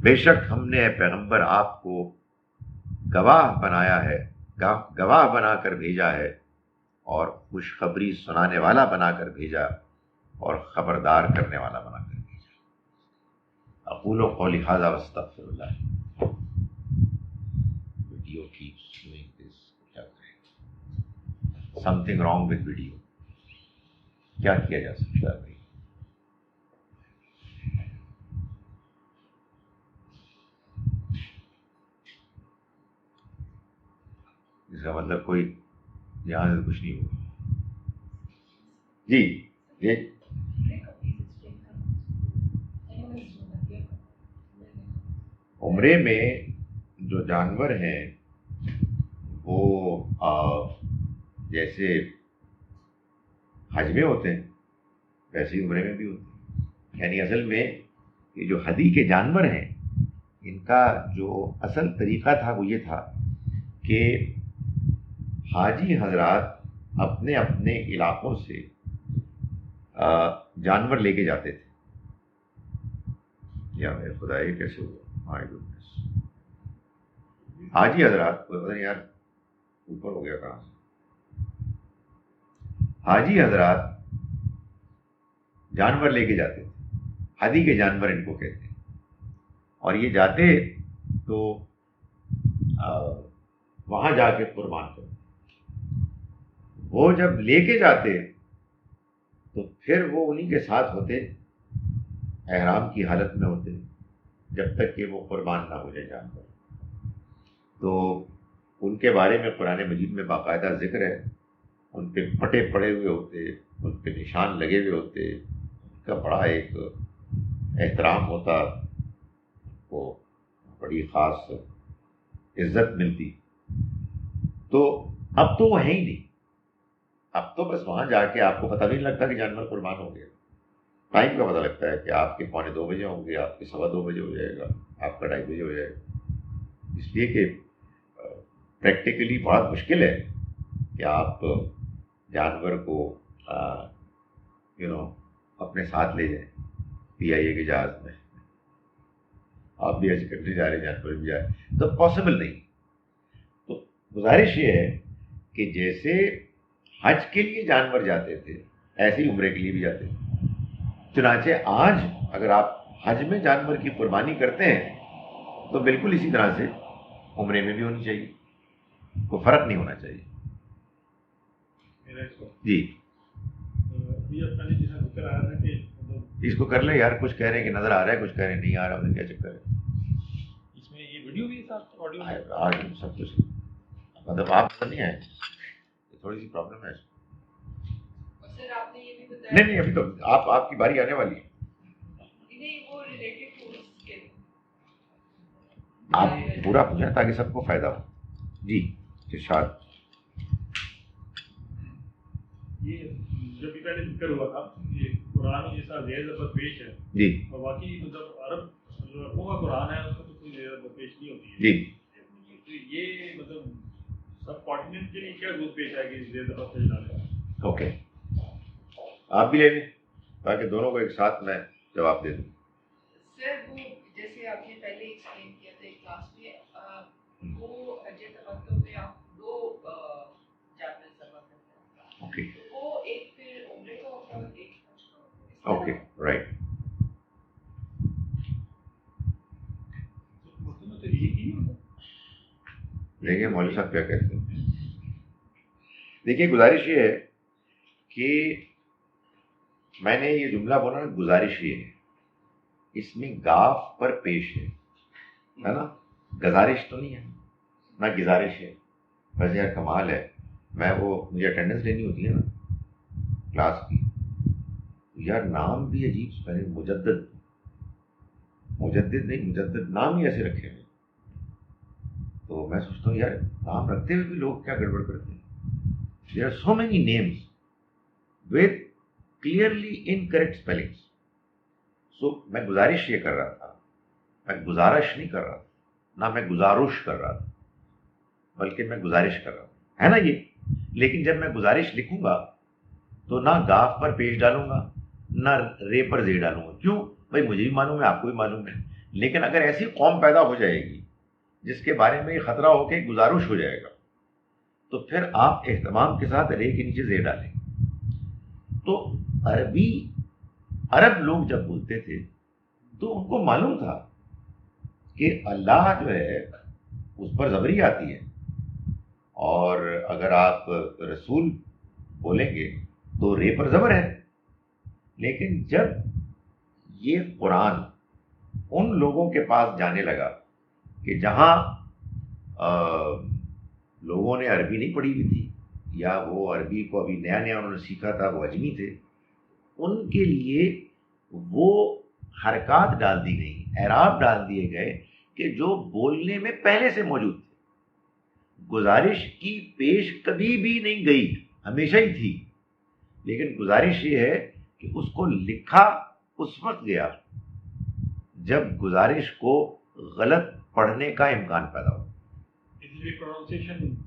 بے شک ہم نے اے پیغمبر آپ کو گواہ بنایا ہے، گواہ بنا کر بھیجا ہے، اور خوشخبری سنانے والا بنا کر بھیجا، اور خبردار کرنے والا بنا کر بھیجا۔ اقول قولی ھذا واستغفر اللہ۔ ویڈیو keeps doing this، کیا کریں؟ something wrong with video، کیا کیا جا سکتا ہے بھائی؟ اس کا مطلب کوئی یہاں سے کچھ نہیں ہوگا۔ جی جی، عمرے میں جو جانور ہیں وہ جیسے حج میں ہوتے ہیں ویسے ہی عمرے میں بھی ہوتے ہیں، یعنی اصل میں یہ جو حدی کے جانور ہیں ان کا جو اصل طریقہ تھا وہ یہ تھا کہ حاجی حضرات اپنے اپنے علاقوں سے جانور لے کے جاتے تھے۔ یا میرے خدا یہ کیسے ہوا؟ حاجی حضرات کو پتہ نہیں یار اوپر ہو گیا کہاں سے، حاجی حضرات جانور لے کے جاتے تھے، حدی کے جانور ان کو کہتے ہیں، اور یہ جاتے تو وہاں جا کے قربان کرتے۔ وہ جب لے کے جاتے تو پھر وہ انہی کے ساتھ ہوتے، احرام کی حالت میں ہوتے، جب تک کہ وہ قربان نہ ہو جائے جانور۔ تو ان کے بارے میں قرآن مجید میں باقاعدہ ذکر ہے، ان پہ پھٹے پڑے ہوئے ہوتے، ان پہ نشان لگے ہوئے ہوتے، ان کا بڑا ایک احترام ہوتا، وہ بڑی خاص عزت ملتی۔ تو اب تو وہ ہے ہی نہیں، اب تو بس وہاں جا کے آپ کو پتہ بھی نہیں لگتا کہ جانور قربان ہو گیا، ٹائم کا پتہ لگتا ہے کہ آپ کے 1:45 بجے ہوں گے، آپ کے 2:15 بجے ہو جائے گا، آپ کا 2:30 بجے ہو جائے گا، اس لیے کہ پریکٹیکلی بہت مشکل ہے کہ آپ جانور کو اپنے ساتھ لے جائیں PIA کے جہاز میں، آپ بھی حج کرنے جا رہے ہیں، جانور بھی جا رہے ہیں، تو پاسبل نہیں. تو گزارش یہ ہے کہ جیسے حج کے لیے جانور جاتے تھے ایسے ہی عمرے کے لیے بھی جاتے تھے. چنانچہ آج اگر آپ حج میں جانور کی قربانی کرتے ہیں تو بالکل اسی طرح سے عمرے میں بھی ہونی چاہیے، کوئی فرق نہیں ہونا چاہیے. جی اس کو کر لیں یار، کچھ کہہ رہے ہیں کہ نظر آ رہا ہے، کچھ کہہ رہے ہیں نہیں آ رہا، ادھر کیا چکر ہے؟ اس میں یہ ویڈیو بھی ساتھ آڈیو آج سب کچھ مطلب آپ نہیں آئے، تھوڑی سی پرابلم ہے. نہیں ابھی تو آپ کی باری آنے والی ہے. آپ پورا پوچھیں تاکہ سب کو فائدہ ہو. جی ارشاد. یہ جو بھی پہلے ذکر ہوا تھا یہ قرآن جیسا زیر زبر پیش ہے جی، اور واقعی مطلب عربوں کا قرآن ہے، اس کا تو کوئی زیر زبر پیش نہیں ہوتی ہے. جی تو یہ مطلب سب کانٹیننٹ کے لیے کیا ضرورت پیش آئے کہ زیر زبر پیش ڈالے؟ اوکے آپ بھی لے لیں تاکہ دونوں کو ایک ساتھ میں جواب دے دوں. سر وہ جیسے آپ نے پہلے ایکسپلین کیا تھا ایک کلاس میں، وہ حج تمتع میں آپ 2 جانور ذبح کرتے ہیں. اوکے وہ ایک پھر عمرے کا ہوتا ہے اور ایک حج کا ہوتا ہے. Okay right. تو یہ ہی نہیں ہوتا. دیکھیے مولوی صاحب کیا کہتے ہیں. دیکھیے گزارش یہ ہے کہ میں نے یہ جملہ بولا نا، گزارش یہ ہے، اس میں گاف پر پیش ہے نا، گزارش تو نہیں ہے، نہ گزارش ہے. ویسے یار کمال ہے، میں وہ مجھے اٹینڈنس لینی ہوتی ہے نا کلاس کی، یار نام بھی عجیب سے پہلے مجدد نہیں، مجدد نام ہی ایسے رکھے ہیں. تو میں سوچتا ہوں یار نام رکھتے ہوئے بھی لوگ کیا گڑبڑ کرتے ہیں. There are so many names with clearly incorrect spellings. So میں گزارش یہ کر رہا تھا، میں گزارش نہیں کر رہا تھا، نہ میں گزارش کر رہا تھا، بلکہ میں گزارش کر رہا ہوں، ہے نا یہ. لیکن جب میں گزارش لکھوں گا تو نہ گاف پر پیش ڈالوں گا نہ رے پر زے ڈالوں گا. کیوں بھائی؟ مجھے بھی معلوم ہے، آپ کو بھی معلوم ہے. لیکن اگر ایسی قوم پیدا ہو جائے گی جس کے بارے میں یہ خطرہ ہو کہ گزارش ہو جائے گا تو پھر آپ اہتمام کے ساتھ رے کے نیچے زے ڈالیں. تو عرب لوگ جب بولتے تھے تو ان کو معلوم تھا کہ اللہ جو ہے اس پر زبری آتی ہے، اور اگر آپ رسول بولیں گے تو رے پر زبر ہے. لیکن جب یہ قرآن ان لوگوں کے پاس جانے لگا کہ جہاں لوگوں نے عربی نہیں پڑھی ہوئی تھی، یا وہ عربی کو ابھی نیا نیا انہوں نے سیکھا تھا، وہ اجمی تھے، ان کے لیے وہ حرکات ڈال دی گئی، اعراب ڈال دیے گئے کہ جو بولنے میں پہلے سے موجود تھے. گزارش کی پیش کبھی بھی نہیں گئی، ہمیشہ ہی تھی. لیکن گزارش یہ ہے کہ اس کو لکھا اس وقت گیا جب گزارش کو غلط پڑھنے کا امکان پیدا ہو.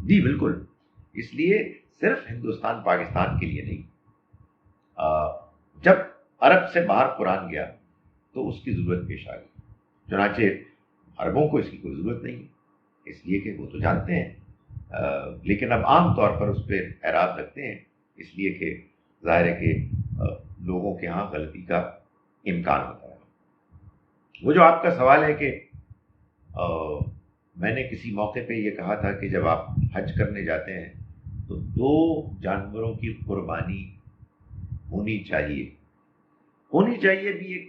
جی بالکل. اس لیے صرف ہندوستان پاکستان کے لیے نہیں، جب عرب سے باہر قرآن گیا تو اس کی ضرورت پیش آ گئی. چنانچہ عربوں کو اس کی کوئی ضرورت نہیں، اس لیے کہ وہ تو جانتے ہیں، لیکن اب عام طور پر اس پہ اعراب رکھتے ہیں، اس لیے کہ ظاہر ہے کہ لوگوں کے ہاں غلطی کا امکان ہوتا ہے. وہ جو آپ کا سوال ہے کہ میں نے کسی موقع پہ یہ کہا تھا کہ جب آپ حج کرنے جاتے ہیں تو 2 جانوروں کی قربانی ہونی چاہیے بھی ایک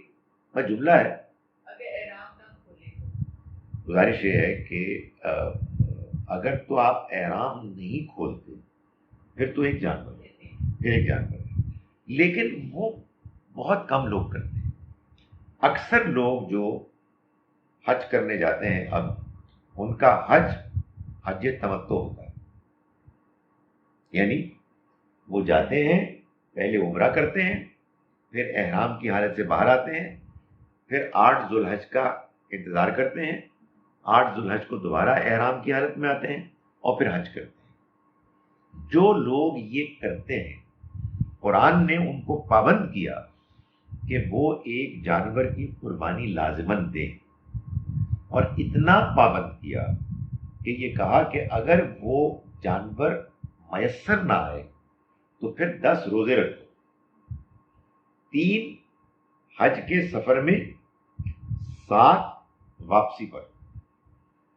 جملہ ہے. گزارش یہ ہے کہ اگر تو آپ احرام نہیں کھولتے پھر تو ایک جانور ہے، لیکن وہ بہت کم لوگ کرتے ہیں. اکثر لوگ جو حج کرنے جاتے ہیں اب ان کا حج تمتع ہوتا ہے، یعنی وہ جاتے ہیں، پہلے عمرہ کرتے ہیں، پھر احرام کی حالت سے باہر آتے ہیں، پھر 8 ذو الحج کا انتظار کرتے ہیں، 8 ذو الحج کو دوبارہ احرام کی حالت میں آتے ہیں اور پھر حج کرتے ہیں. جو لوگ یہ کرتے ہیں قرآن نے ان کو پابند کیا کہ وہ ایک جانور کی قربانی لازماً دیں، اور اتنا پابند کیا کہ یہ کہا کہ اگر وہ جانور میسر نہ آئے تو پھر 10 روزے رکھو، 3 حج کے سفر میں، 7 واپسی پر،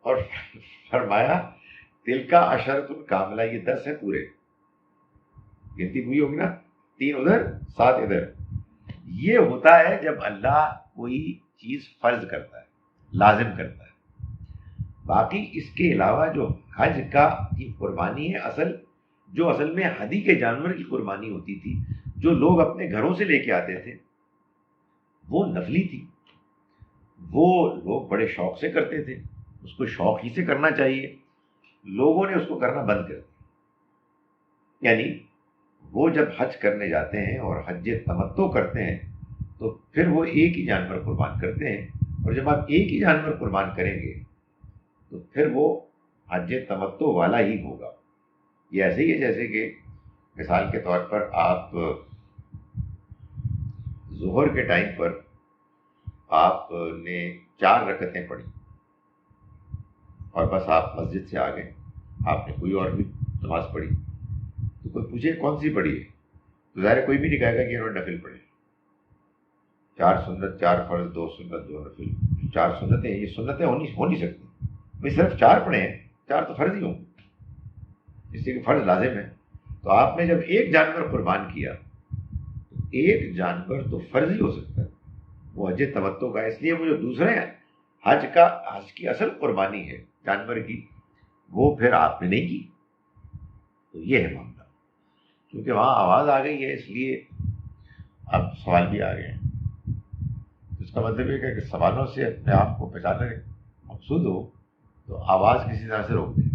اور فرمایا دل کا عشرۃ کاملہ، یہ 10 ہے پورے، گنتی پوری ہوگی نا، 3 ادھر 7 ادھر۔ یہ ہوتا ہے جب اللہ کوئی چیز فرض کرتا ہے، لازم کرتا ہے۔ باقی اس کے علاوہ جو حج کا کی قربانی ہے، اصل میں ہدی کے جانور کی قربانی ہوتی تھی، جو لوگ اپنے گھروں سے لے کے آتے تھے، وہ نفلی تھی، وہ لوگ بڑے شوق سے کرتے تھے، اس کو شوق ہی سے کرنا چاہیے۔ لوگوں نے اس کو کرنا بند کر دیا، یعنی وہ جب حج کرنے جاتے ہیں اور حج تمتع کرتے ہیں تو پھر وہ ایک ہی جانور قربان کرتے ہیں، اور جب آپ ایک ہی جانور قربان کریں گے تو پھر وہ حج تمتع والا ہی ہوگا۔ یہ ایسے ہی ہے جیسے کہ مثال کے طور پر آپ ظہر کے ٹائم پر آپ نے 4 رکعتیں پڑھی اور بس آپ مسجد سے آ گئے، آپ نے کوئی اور بھی نماز پڑھی، تو کوئی پوچھے کون سی پڑھی ہے، تو ظاہر کوئی بھی نہیں کہے گا کہ انہوں نے نفل پڑھے، 4 سنت 4 فرض 2 سنت 2 نفل، 4 سنتیں، یہ سنتیں ہو نہیں سکتی، بھائی صرف 4 پڑھے ہیں، 4 تو فرض ہی ہوں، اس لیے کہ فرض لازم ہے۔ تو آپ نے جب ایک جانور قربان کیا تو ایک جانور تو فرض ہی ہو سکتا ہے، وہ حج تمتع کا، اس لیے وہ جو دوسرے ہیں حج کی اصل قربانی ہے جانور کی، وہ پھر آپ نے نہیں کی۔ تو یہ ہے معاملہ، کیونکہ وہاں آواز آ گئی ہے اس لیے اب سوال بھی آ گئے ہیں۔ اس کا مطلب یہ کہ سوالوں سے اپنے آپ کو پہچانا مقصود ہو تو آواز کسی طرح سے روک دیں۔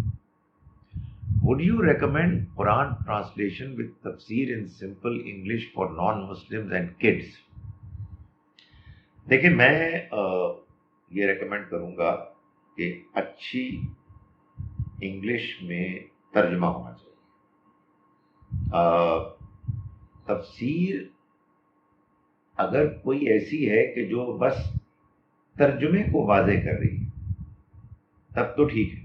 Would you recommend Quran translation with tafsir in simple English for non-Muslims and kids؟ دیکھیں میں یہ ریکمینڈ کروں گا کہ اچھی انگلش میں ترجمہ ہونا چاہیے۔ تفسیر اگر کوئی ایسی ہے کہ جو بس ترجمے کو واضح کر رہی ہے تب تو ٹھیک ہے،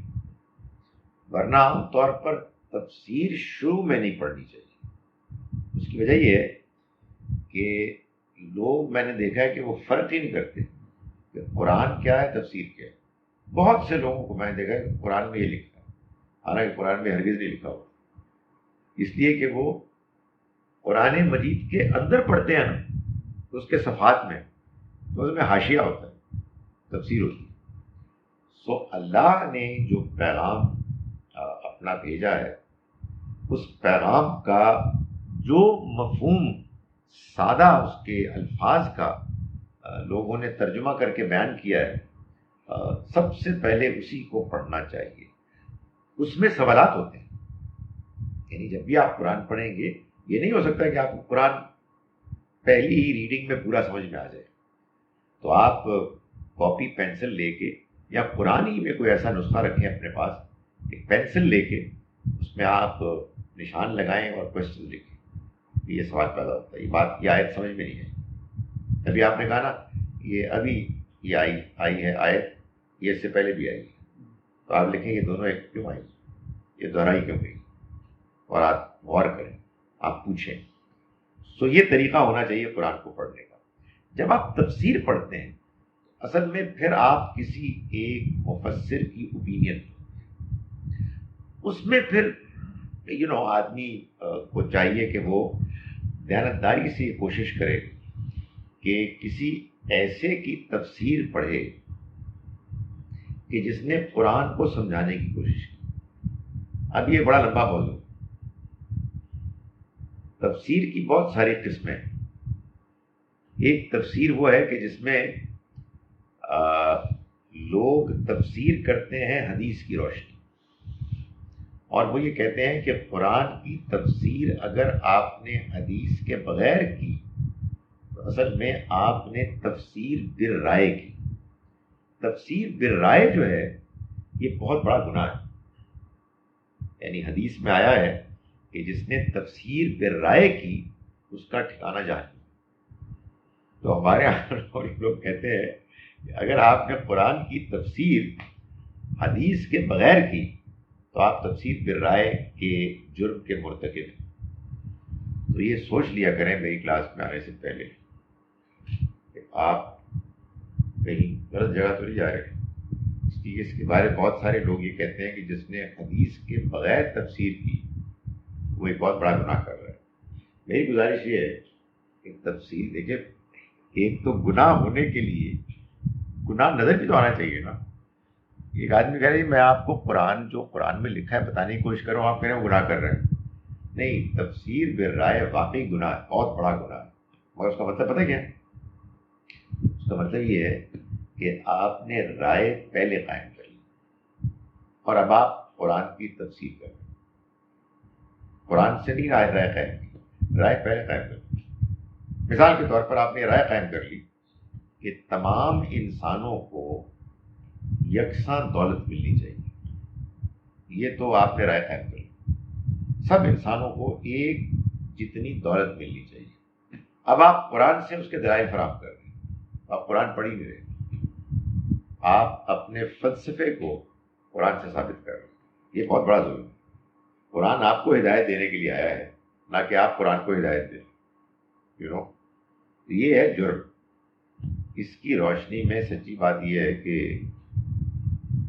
ورنہ عام طور پر تفسیر شروع میں نہیں پڑھنی چاہیے۔ اس کی وجہ یہ ہے کہ لوگ، میں نے دیکھا ہے کہ وہ فرق ہی نہیں کرتے کہ قرآن کیا ہے تفسیر کیا ہے۔ بہت سے لوگوں کو میں نے دیکھا ہے کہ قرآن میں یہ لکھا ہے، حالانکہ قرآن میں ہرگز نہیں لکھا ہوا، اس لیے کہ وہ قرآن مجید کے اندر پڑھتے ہیں نا، تو اس کے صفحات میں تو اس میں حاشیہ ہوتا ہے، تفسیر ہوتی ہے۔ سو اللہ نے جو پیغام اپنا بھیجا ہے، اس پیغام کا جو مفہوم سادہ اس کے الفاظ کا لوگوں نے ترجمہ کر کے بیان کیا ہے، سب سے پہلے اسی کو پڑھنا چاہیے۔ اس میں سوالات ہوتے ہیں، یعنی جب بھی آپ قرآن پڑھیں گے یہ نہیں ہو سکتا کہ آپ کو قرآن پہلی ہی ریڈنگ میں پورا سمجھ میں آ جائے، تو آپ کاپی پینسل لے کے یا قرآن ہی میں کوئی ایسا نسخہ رکھیں اپنے پاس، ایک پینسل لے کے اس میں آپ نشان لگائیں اور کوشچن لکھیں، یہ سوال پیدا ہوتا ہے، یہ بات، یہ آیت سمجھ میں نہیں آئی، تبھی آپ نے کہا نا یہ ابھی یہ آئی ہے آیت، یہ اس سے پہلے بھی آئی ہے، تو آپ لکھیں یہ دونوں ایک کیوں آئی، یہ دہرائی کیوں گئی، اور آپ غور کریں، آپ پوچھیں۔ سو یہ طریقہ ہونا چاہیے قرآن کو پڑھنے کا۔ جب آپ تفسیر پڑھتے ہیں اصل میں پھر آپ کسی ایک مفسر کی اوپینین، اس میں پھر آدمی کو چاہیے کہ وہ دیانتداری سے یہ کوشش کرے کہ کسی ایسے کی تفسیر پڑھے کہ جس نے قرآن کو سمجھانے کی کوشش کی۔ اب یہ بڑا لمبا موضوع، تفسیر کی بہت ساری قسمیں ہیں۔ ایک تفسیر وہ ہے کہ جس میں لوگ تفسیر کرتے ہیں حدیث کی روشنی، اور وہ یہ کہتے ہیں کہ قرآن کی تفسیر اگر آپ نے حدیث کے بغیر کی تو اصل میں آپ نے تفسیر بالرائے کی۔ تفسیر بالرائے جو ہے یہ بہت بڑا گناہ ہے، یعنی حدیث میں آیا ہے کہ جس نے تفسیر پہ رائے کی اس کا ٹھکانہ جہنم. تو ہمارے یہاں لوگ کہتے ہیں کہ اگر آپ نے قرآن کی تفسیر حدیث کے بغیر کی تو آپ تفسیر پہ رائے کے جرم کے مرتکب ہیں. تو یہ سوچ لیا کریں میری کلاس میں آنے سے پہلے کہ آپ کہیں غلط جگہ تو نہیں جا رہے. اس کے بارے بہت سارے لوگ یہ کہتے ہیں کہ جس نے حدیث کے بغیر تفسیر کی وہ ایک بہت بڑا گناہ کر رہا ہے. میری گزارش یہ ہے کہ تفسیر دیکھیے، ایک تو گناہ ہونے کے لیے گناہ نظر بھی تو آنا چاہیے نا. ایک آدمی کہہ رہے میں آپ کو قرآن جو قرآن میں لکھا ہے بتانے کی کوشش کر رہا ہوں، آپ کہہ رہے ہیں وہ گناہ کر رہے ہیں. نہیں، تفسیر بے رائے واقعی گناہ ہے، بہت بڑا گناہ ہے. مگر اس کا مطلب پتہ کیا ہے؟ اس کا مطلب یہ ہے کہ آپ نے رائے پہلے قائم کر لی اور اب آپ قرآن کی تفسیر کر رہے ہیں. قرآن سے نہیں رائے قائم کی، رائے پہلے قائم کر لی. مثال کے طور پر آپ نے رائے قائم کر لی کہ تمام انسانوں کو یکساں دولت ملنی چاہیے. یہ تو آپ نے رائے قائم کر لی، سب انسانوں کو ایک جتنی دولت ملنی چاہیے. اب آپ قرآن سے اس کے دلائل فراہم کر رہے ہیں. آپ قرآن پڑھ ہی نہیں رہے، آپ اپنے فلسفے کو قرآن سے ثابت کر رہے ہیں. یہ بہت بڑا ظلم ہے. قرآن آپ کو ہدایت دینے کے لیے آیا ہے، نہ کہ آپ قرآن کو ہدایت دیں. یہ ہے جرم. اس کی روشنی میں سچی بات یہ ہے کہ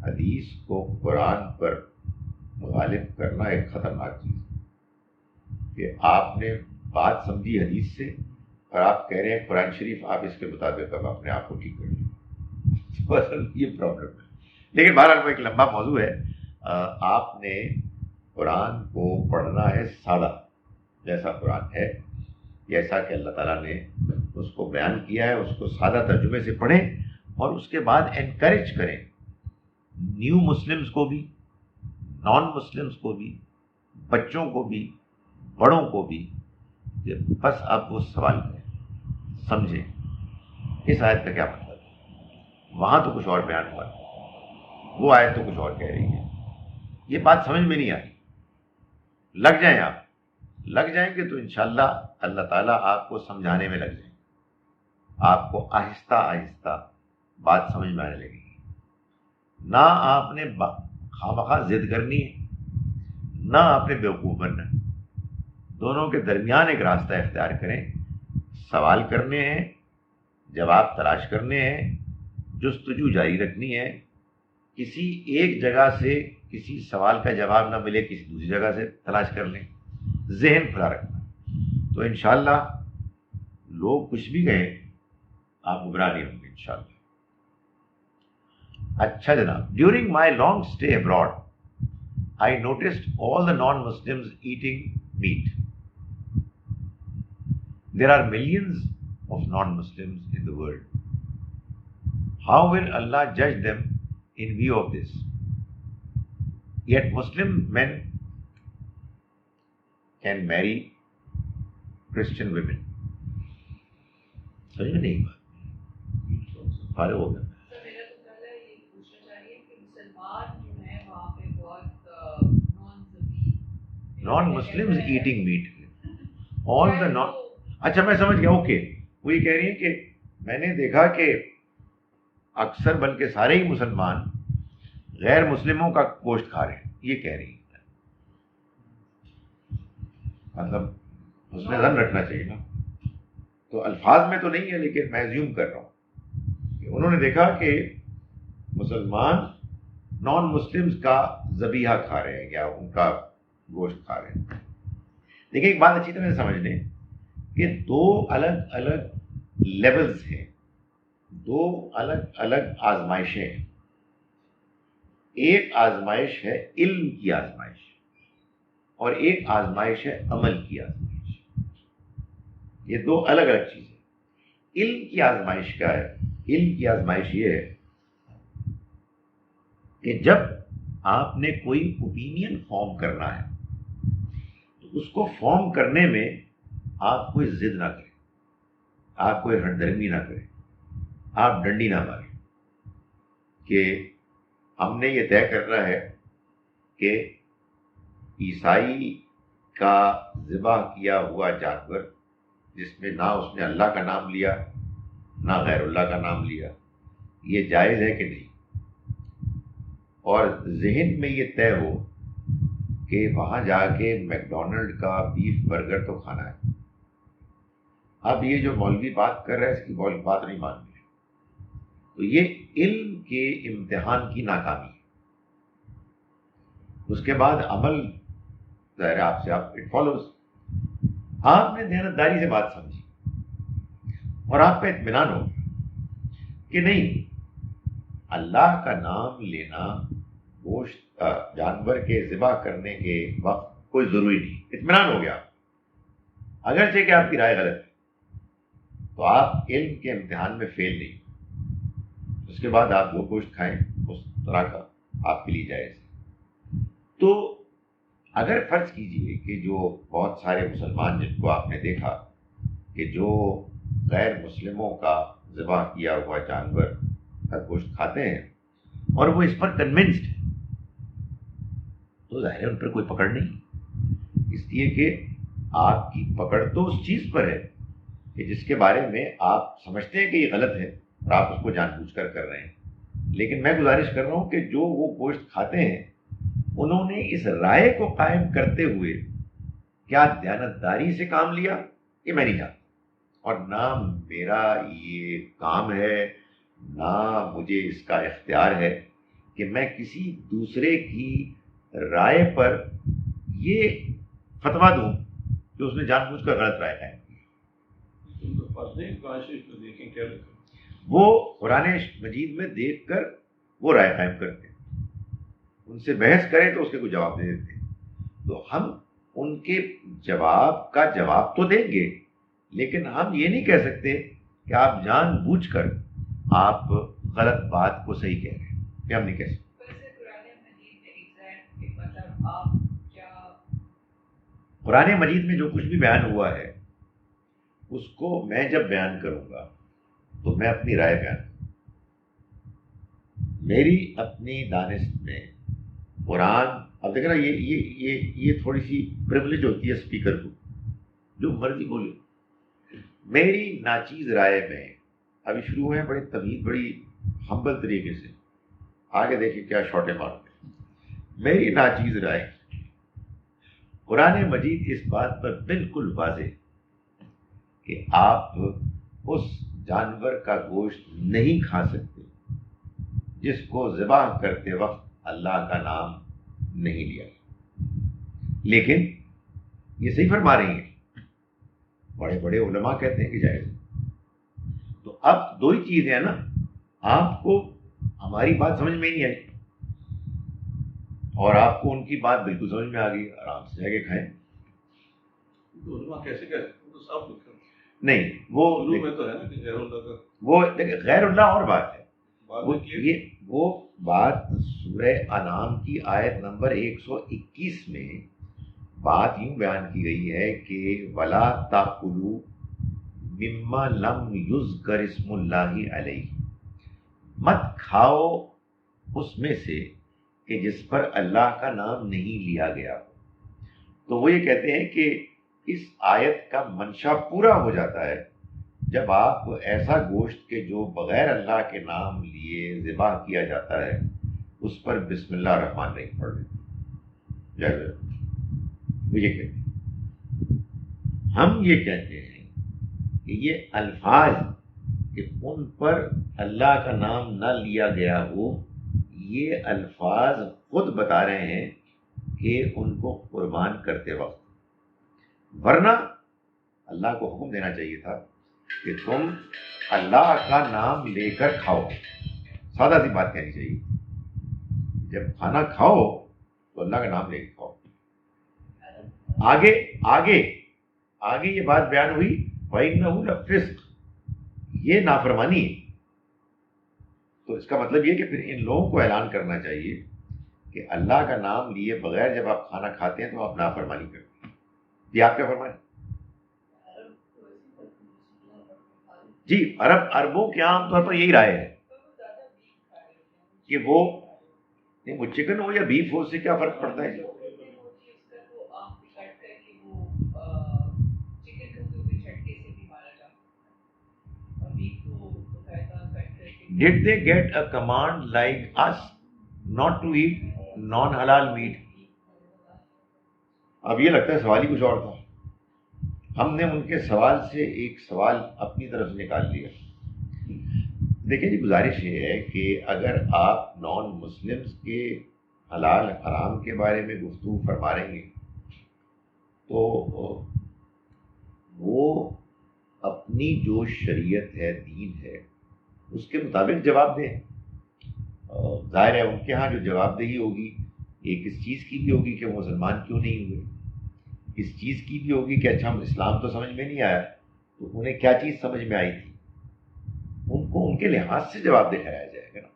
حدیث کو قرآن پر غالب کرنا ایک خطرناک چیز ہے. کہ آپ نے بات سمجھی حدیث سے اور آپ کہہ رہے ہیں قرآن شریف آپ اس کے مطابق اب اپنے آپ کو ٹھیک کر لیں. یہ پرابلم ہے. لیکن بہرحال وہ ایک لمبا موضوع ہے. آپ نے قرآن کو پڑھنا ہے سادہ، جیسا قرآن ہے، جیسا کہ اللہ تعالیٰ نے اس کو بیان کیا ہے، اس کو سادہ ترجمے سے پڑھیں اور اس کے بعد انکریج کریں نیو مسلمز کو بھی، نان مسلمز کو بھی، بچوں کو بھی، بڑوں کو بھی، کہ بس آپ وہ سوال کریں، سمجھیں اس آیت کا کیا مطلب ہے. وہاں تو کچھ اور بیان ہوا ہے، وہ آیت تو کچھ اور کہہ رہی ہے. یہ بات سمجھ میں نہیں آئی. لگ جائیں، آپ لگ جائیں گے تو انشاءاللہ اللہ تعالیٰ آپ کو سمجھانے میں لگ جائیں گے. آپ کو آہستہ آہستہ بات سمجھ میں آنے لگے گی. نہ آپ نے خواہ ضد کرنی ہے، نہ آپ نے بیوقوف بننا ہے. دونوں کے درمیان ایک راستہ اختیار کریں. سوال کرنے ہیں، جواب تلاش کرنے ہیں، جستجو جاری رکھنی ہے. کسی ایک جگہ سے کسی سوال کا جواب نہ ملے، کسی دوسری جگہ سے تلاش کر لیں. ذہن کھلا رکھنا. تو انشاءاللہ لوگ کچھ بھی کہیں آپ گمراہ نہیں ہوں گے انشاءاللہ. اچھا جناب، during my long stay abroad I noticed all the non-Muslims eating meat. There are millions of non-Muslims in the world. How will Allah judge them in view of this? Yet Muslim men can marry Christian women. سمجھ میں نہیں بات، فارغ ہو گیا. میرا تو پہلے یہ پوچھنا چاہیے کہ مسلمان جو ہے وہاں پہ بہت نان مسلمز ایٹنگ میٹ، آل دا نان. اچھا میں سمجھ گیا، اوکے. وہ یہ کہہ رہی ہیں کہ میں نے دیکھا کہ اکثر بلکہ سارے ہی مسلمان غیر مسلموں کا گوشت کھا رہے ہیں، یہ کہہ رہی ہیں. مطلب اس میں ظن رکھنا چاہیے نا. تو الفاظ میں تو نہیں ہے، لیکن میں زیوم کر رہا ہوں کہ انہوں نے دیکھا کہ مسلمان نان مسلمز کا ذبیحہ کھا رہے ہیں یا ان کا گوشت کھا رہے ہیں. دیکھیں ایک بات اچھی طرح سے سمجھ لیں کہ دو الگ الگ لیولز ہیں، دو الگ الگ آزمائشیں ہیں. ایک آزمائش ہے علم کی آزمائش اور ایک آزمائش ہے عمل کی آزمائش. یہ دو الگ الگ چیزیں. علم کی آزمائش کیا ہے؟ علم کی آزمائش یہ ہے کہ جب آپ نے کوئی اوپینین فارم کرنا ہے تو اس کو فارم کرنے میں آپ کوئی ضد نہ کریں، آپ کوئی ہٹ درمی نہ کریں، آپ ڈنڈی نہ ماریں کہ ہم نے یہ طے کرنا ہے کہ عیسائی کا ذبح کیا ہوا جانور جس میں نہ اس نے اللہ کا نام لیا نہ غیر اللہ کا نام لیا، یہ جائز ہے کہ نہیں؟ اور ذہن میں یہ طے ہو کہ وہاں جا کے میکڈونلڈ کا بیف برگر تو کھانا ہے۔ اب یہ جو مولوی بات کر رہا ہے اس کی بات نہیں ماننی ہے، تو یہ علم کے امتحان کی ناکامی ہے۔ اس کے بعد عمل ظاہر ہے آپ سے اٹ فالوز، آپ نے دیانتداری سے بات سمجھی اور آپ کا اطمینان ہو کہ نہیں، اللہ کا نام لینا گوشت جانور کے ذبح کرنے کے وقت کوئی ضروری نہیں، اطمینان ہو گیا، اگرچہ کہ آپ کی رائے غلط ہے تو آپ علم کے امتحان میں فیل نہیں، اس کے بعد آپ جو گوشت کھائیں اس طرح کا آپ کے لیے جائز ہے۔ تو اگر فرض کیجئے کہ جو بہت سارے مسلمان جن کو آپ نے دیکھا کہ جو غیر مسلموں کا ذبح کیا ہوا جانور کا گوشت کھاتے ہیں اور وہ اس پر کنونسڈ ہے، تو ظاہر ہے ان پر کوئی پکڑ نہیں، اس لیے کہ آپ کی پکڑ تو اس چیز پر ہے کہ جس کے بارے میں آپ سمجھتے ہیں کہ یہ غلط ہے اور آپ اس کو جان بوجھ کر رہے ہیں۔ لیکن میں گزارش کر رہا ہوں کہ جو وہ گوشت کھاتے ہیں انہوں نے اس رائے کو قائم کرتے ہوئے کیا دیانتداری سے کام لیا، یہ میں نہیں جانتا، اور نہ میرا یہ کام ہے نہ مجھے اس کا اختیار ہے کہ میں کسی دوسرے کی رائے پر یہ فتویٰ دوں کہ اس نے جان بوجھ کر غلط رائے قائم کی۔ وہ قرآن مجید میں دیکھ کر وہ رائے قائم کرتے ہیں، ان سے بحث کریں تو اس کے کوئی جواب دے دیتے ہیں، تو ہم ان کے جواب کا جواب تو دیں گے، لیکن ہم یہ نہیں کہہ سکتے کہ آپ جان بوجھ کر آپ غلط بات کو صحیح کہہ رہے ہیں، یہ ہم نہیں کہہ سکتے۔ قرآن مجید میں جو کچھ بھی بیان ہوا ہے اس کو میں جب بیان کروں گا تو میں اپنی رائے بیان کروں گا، میری اپنی دانست میں قرآن۔ اب دیکھنا یہ تھوڑی سی پریولیج ہوتی ہے اسپیکر کو، جو مرضی بولے، میری ناچیز رائے میں ابھی شروع ہوئے ہیں بڑے طویل بڑی ہمبل طریقے سے، آگے دیکھیں کیا شارٹیں مارتے۔ میری ناچیز رائے قرآن مجید اس بات پر بالکل واضح ہے کہ آپ اس جانور کا گوشت نہیں کھا سکتے جس کو ذبح کرتے وقت اللہ کا نام نہیں لیا، لیکن یہ صحیح فرما رہی ہیں، بڑے بڑے علماء کہتے ہیں کہ جائز ہے۔ تو اب دو ہی چیزیں ہیں نا، آپ کو ہماری بات سمجھ میں نہیں آئی اور آپ کو ان کی بات بالکل سمجھ میں آ گئی، آرام سے جا کے کھائیں۔ کیسے تو صاف لکھا نہیں، وہ دیکھیں غیر اللہ اور بات ہے، وہ بات سورہ انعام کی آیت نمبر 121 میں بات یوں بیان کی گئی ہے کہ وَلَا تَأْكُلُوا مِمَّا لَمْ يُذْكَرِ اسْمُ اللَّهِ عَلَيْهِ، مت کھاؤ اس میں سے کہ جس پر اللہ کا نام نہیں لیا گیا۔ تو وہ یہ کہتے ہیں کہ اس آیت کا منشا پورا ہو جاتا ہے جب آپ ایسا گوشت کے جو بغیر اللہ کے نام لیے ذبح کیا جاتا ہے اس پر بسم اللہ الرحمن الرحیم پڑھ لیتے، وہ یہ کہتے ہیں۔ ہم یہ کہتے ہیں کہ یہ الفاظ کہ ان پر اللہ کا نام نہ لیا گیا ہو، یہ الفاظ خود بتا رہے ہیں کہ ان کو قربان کرتے وقت، ورنہ اللہ کو حکم دینا چاہیے تھا کہ تم اللہ کا نام لے کر کھاؤ، سادہ سی بات کہنی چاہیے، جب کھانا کھاؤ تو اللہ کا نام لے کے کھاؤ۔ آگے یہ بات بیان ہوئی وَإِنَّهُ لَفِسْقٌ، یہ نافرمانی ہے، تو اس کا مطلب یہ کہ پھر ان لوگوں کو اعلان کرنا چاہیے کہ اللہ کا نام لیے بغیر جب آپ کھانا کھاتے ہیں تو آپ نافرمانی کرتے ہیں۔ یہ آپ کیا فرمائیں؟ جی، عربوں کے عام طور پر یہی رائے ہے کہ وہ چکن ہو یا بیف ہو، اس سے کیا فرق پڑتا ہے؟ Did they get a command like us not to eat non-halal meat? اب یہ لگتا ہے سوال ہی کچھ اور تھا. ہم نے ان کے سوال سے ایک سوال اپنی طرف سے نکال لیا. دیکھیں جی، گزارش یہ ہے کہ اگر آپ نان مسلمس کے حلال حرام کے بارے میں گفتگو فرما رہے ہیں تو وہ اپنی جو شریعت ہے، دین ہے، اس کے مطابق جواب دیں. ظاہر ہے ان کے ہاں جو جواب دہی ہوگی ایک اس چیز کی بھی ہوگی کہ وہ مسلمان کیوں نہیں ہوئے، اس چیز کی بھی ہوگی کہ اچھا اسلام تو سمجھ میں نہیں آیا، تو انہیں کیا چیز سمجھ میں آئی تھی. ان کو ان کے لحاظ سے جواب دے ٹھہرایا جائے گا نا.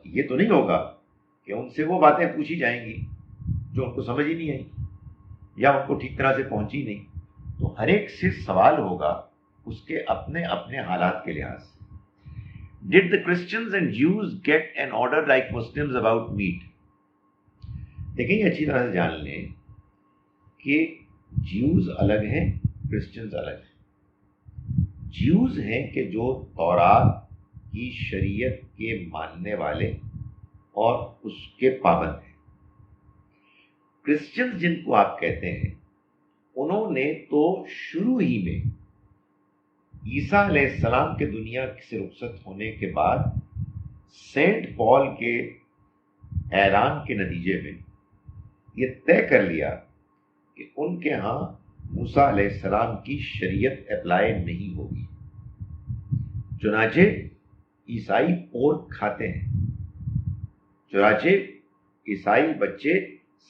یہ تو نہیں ہوگا کہ ان سے وہ باتیں پوچھی جائیں گی جو ان کو سمجھ ہی نہیں آئی یا ان کو ٹھیک طرح سے پہنچی نہیں. تو ہر ایک سے سوال ہوگا اس کے اپنے اپنے حالات کے لحاظ سے. Did the Christians and Jews get an order like Muslims about meat? دیکھیں یہ اچھی طرح سے جان لیں کہ جیوز الگ ہیں، کرسچنز الگ ہیں. جیوز ہیں کہ جو تورات کی شریعت کے ماننے والے اور اس کے پابند ہیں. کرسچنز جن کو آپ کہتے ہیں انہوں نے تو شروع ہی میں عیسیٰ علیہ السلام کے دنیا سے رخصت ہونے کے بعد سینٹ پال کے اعلان کے نتیجے میں یہ طے کر لیا کہ ان کے ہاں موسیٰ علیہ السلام کی شریعت اپلائی نہیں ہوگی. چنانچہ عیسائی پورک کھاتے ہیں، چنانچہ عیسائی بچے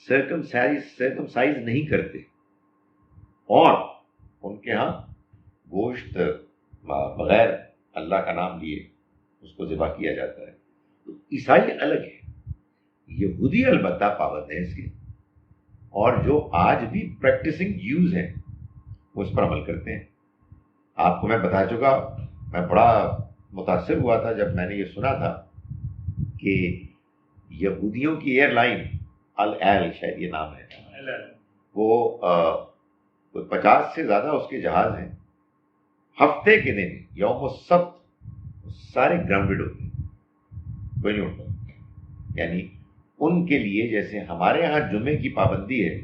سرکمسائز نہیں کرتے، اور ان کے ہاں گوشت بغیر اللہ کا نام لیے اس کو ذبح کیا جاتا ہے. تو عیسائی الگ ہے، یہودی البتہ پابند ہے اس کے، اور جو آج بھی پریکٹسنگ جیوز ہیں وہ اس پر عمل کرتے ہیں. آپ کو میں بتا چکا، میں بڑا متاثر ہوا تھا جب میں نے یہ سنا تھا کہ یہودیوں کی ایئر لائن الایل شاید یہ نام ہے، وہ 50 سے زیادہ اس کے جہاز ہیں. ہفتے کے دن یوم السبت سارے گراؤنڈڈ ہوتے ہیں، کوئی نہیں اٹھتا. یعنی ان کے لیے جیسے ہمارے ہاں جمعے کی پابندی ہے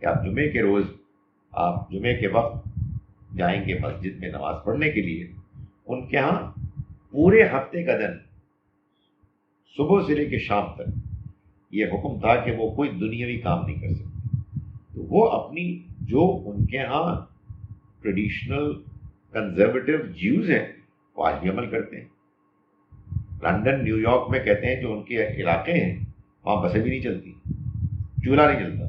کہ آپ جمعے کے روز آپ جمعے کے وقت جائیں گے مسجد میں نماز پڑھنے کے لیے، ان کے ہاں پورے ہفتے کا دن صبح سے لے کے شام تک یہ حکم تھا کہ وہ کوئی دنیاوی کام نہیں کر سکتے. تو وہ اپنی جو ان کے ہاں ٹریڈیشنل کنزرویٹو جیوز ہیں وہ آج بھی عمل کرتے ہیں. لندن، نیو یارک میں کہتے ہیں جو ان کے علاقے ہیں وہاں بسیں بھی نہیں چلتی، چولہا نہیں چلتا.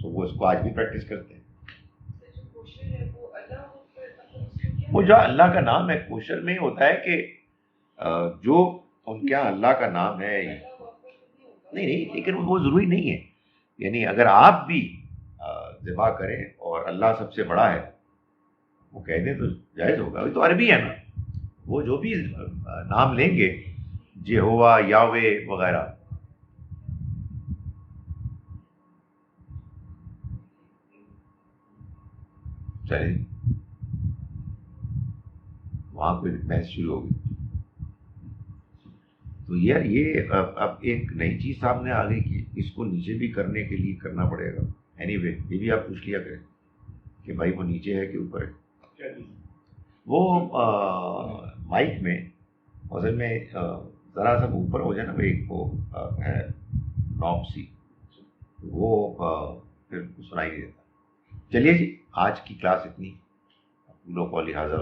سو وہ اس کو آج بھی پریکٹس کرتے ہیں. وہ جو اللہ کا نام ہے کوشر میں ہوتا ہے کہ جو ان کے یہاں اللہ کا نام ہے نہیں، لیکن وہ ضروری نہیں ہے. یعنی اگر آپ بھی ذبح کریں اور اللہ سب سے بڑا ہے وہ کہہ دیں تو جائز ہوگا. تو عربی ہے نا، وہ جو بھی نام لیں گے یہوہ، یاوے وغیرہ. چلیں وہاں پہ بحث شروع ہو گئی. تو یار یہ اب ایک نئی چیز سامنے آ گئی کہ اس کو نیچے بھی کرنے کے لیے کرنا پڑے گا. اینی وے یہ بھی آپ پوچھ لیا کریں کہ بھائی وہ نیچے ہے کہ اوپر ہے. وہ مائک میں اصل میں ذرا سا اوپر ہو جائے نا ایک وہ ہے نوب سی، وہ پھر سنائی نہیں دیتا. چلیے جی، آج کی کلاس اتنی. لوگ کو لہٰذا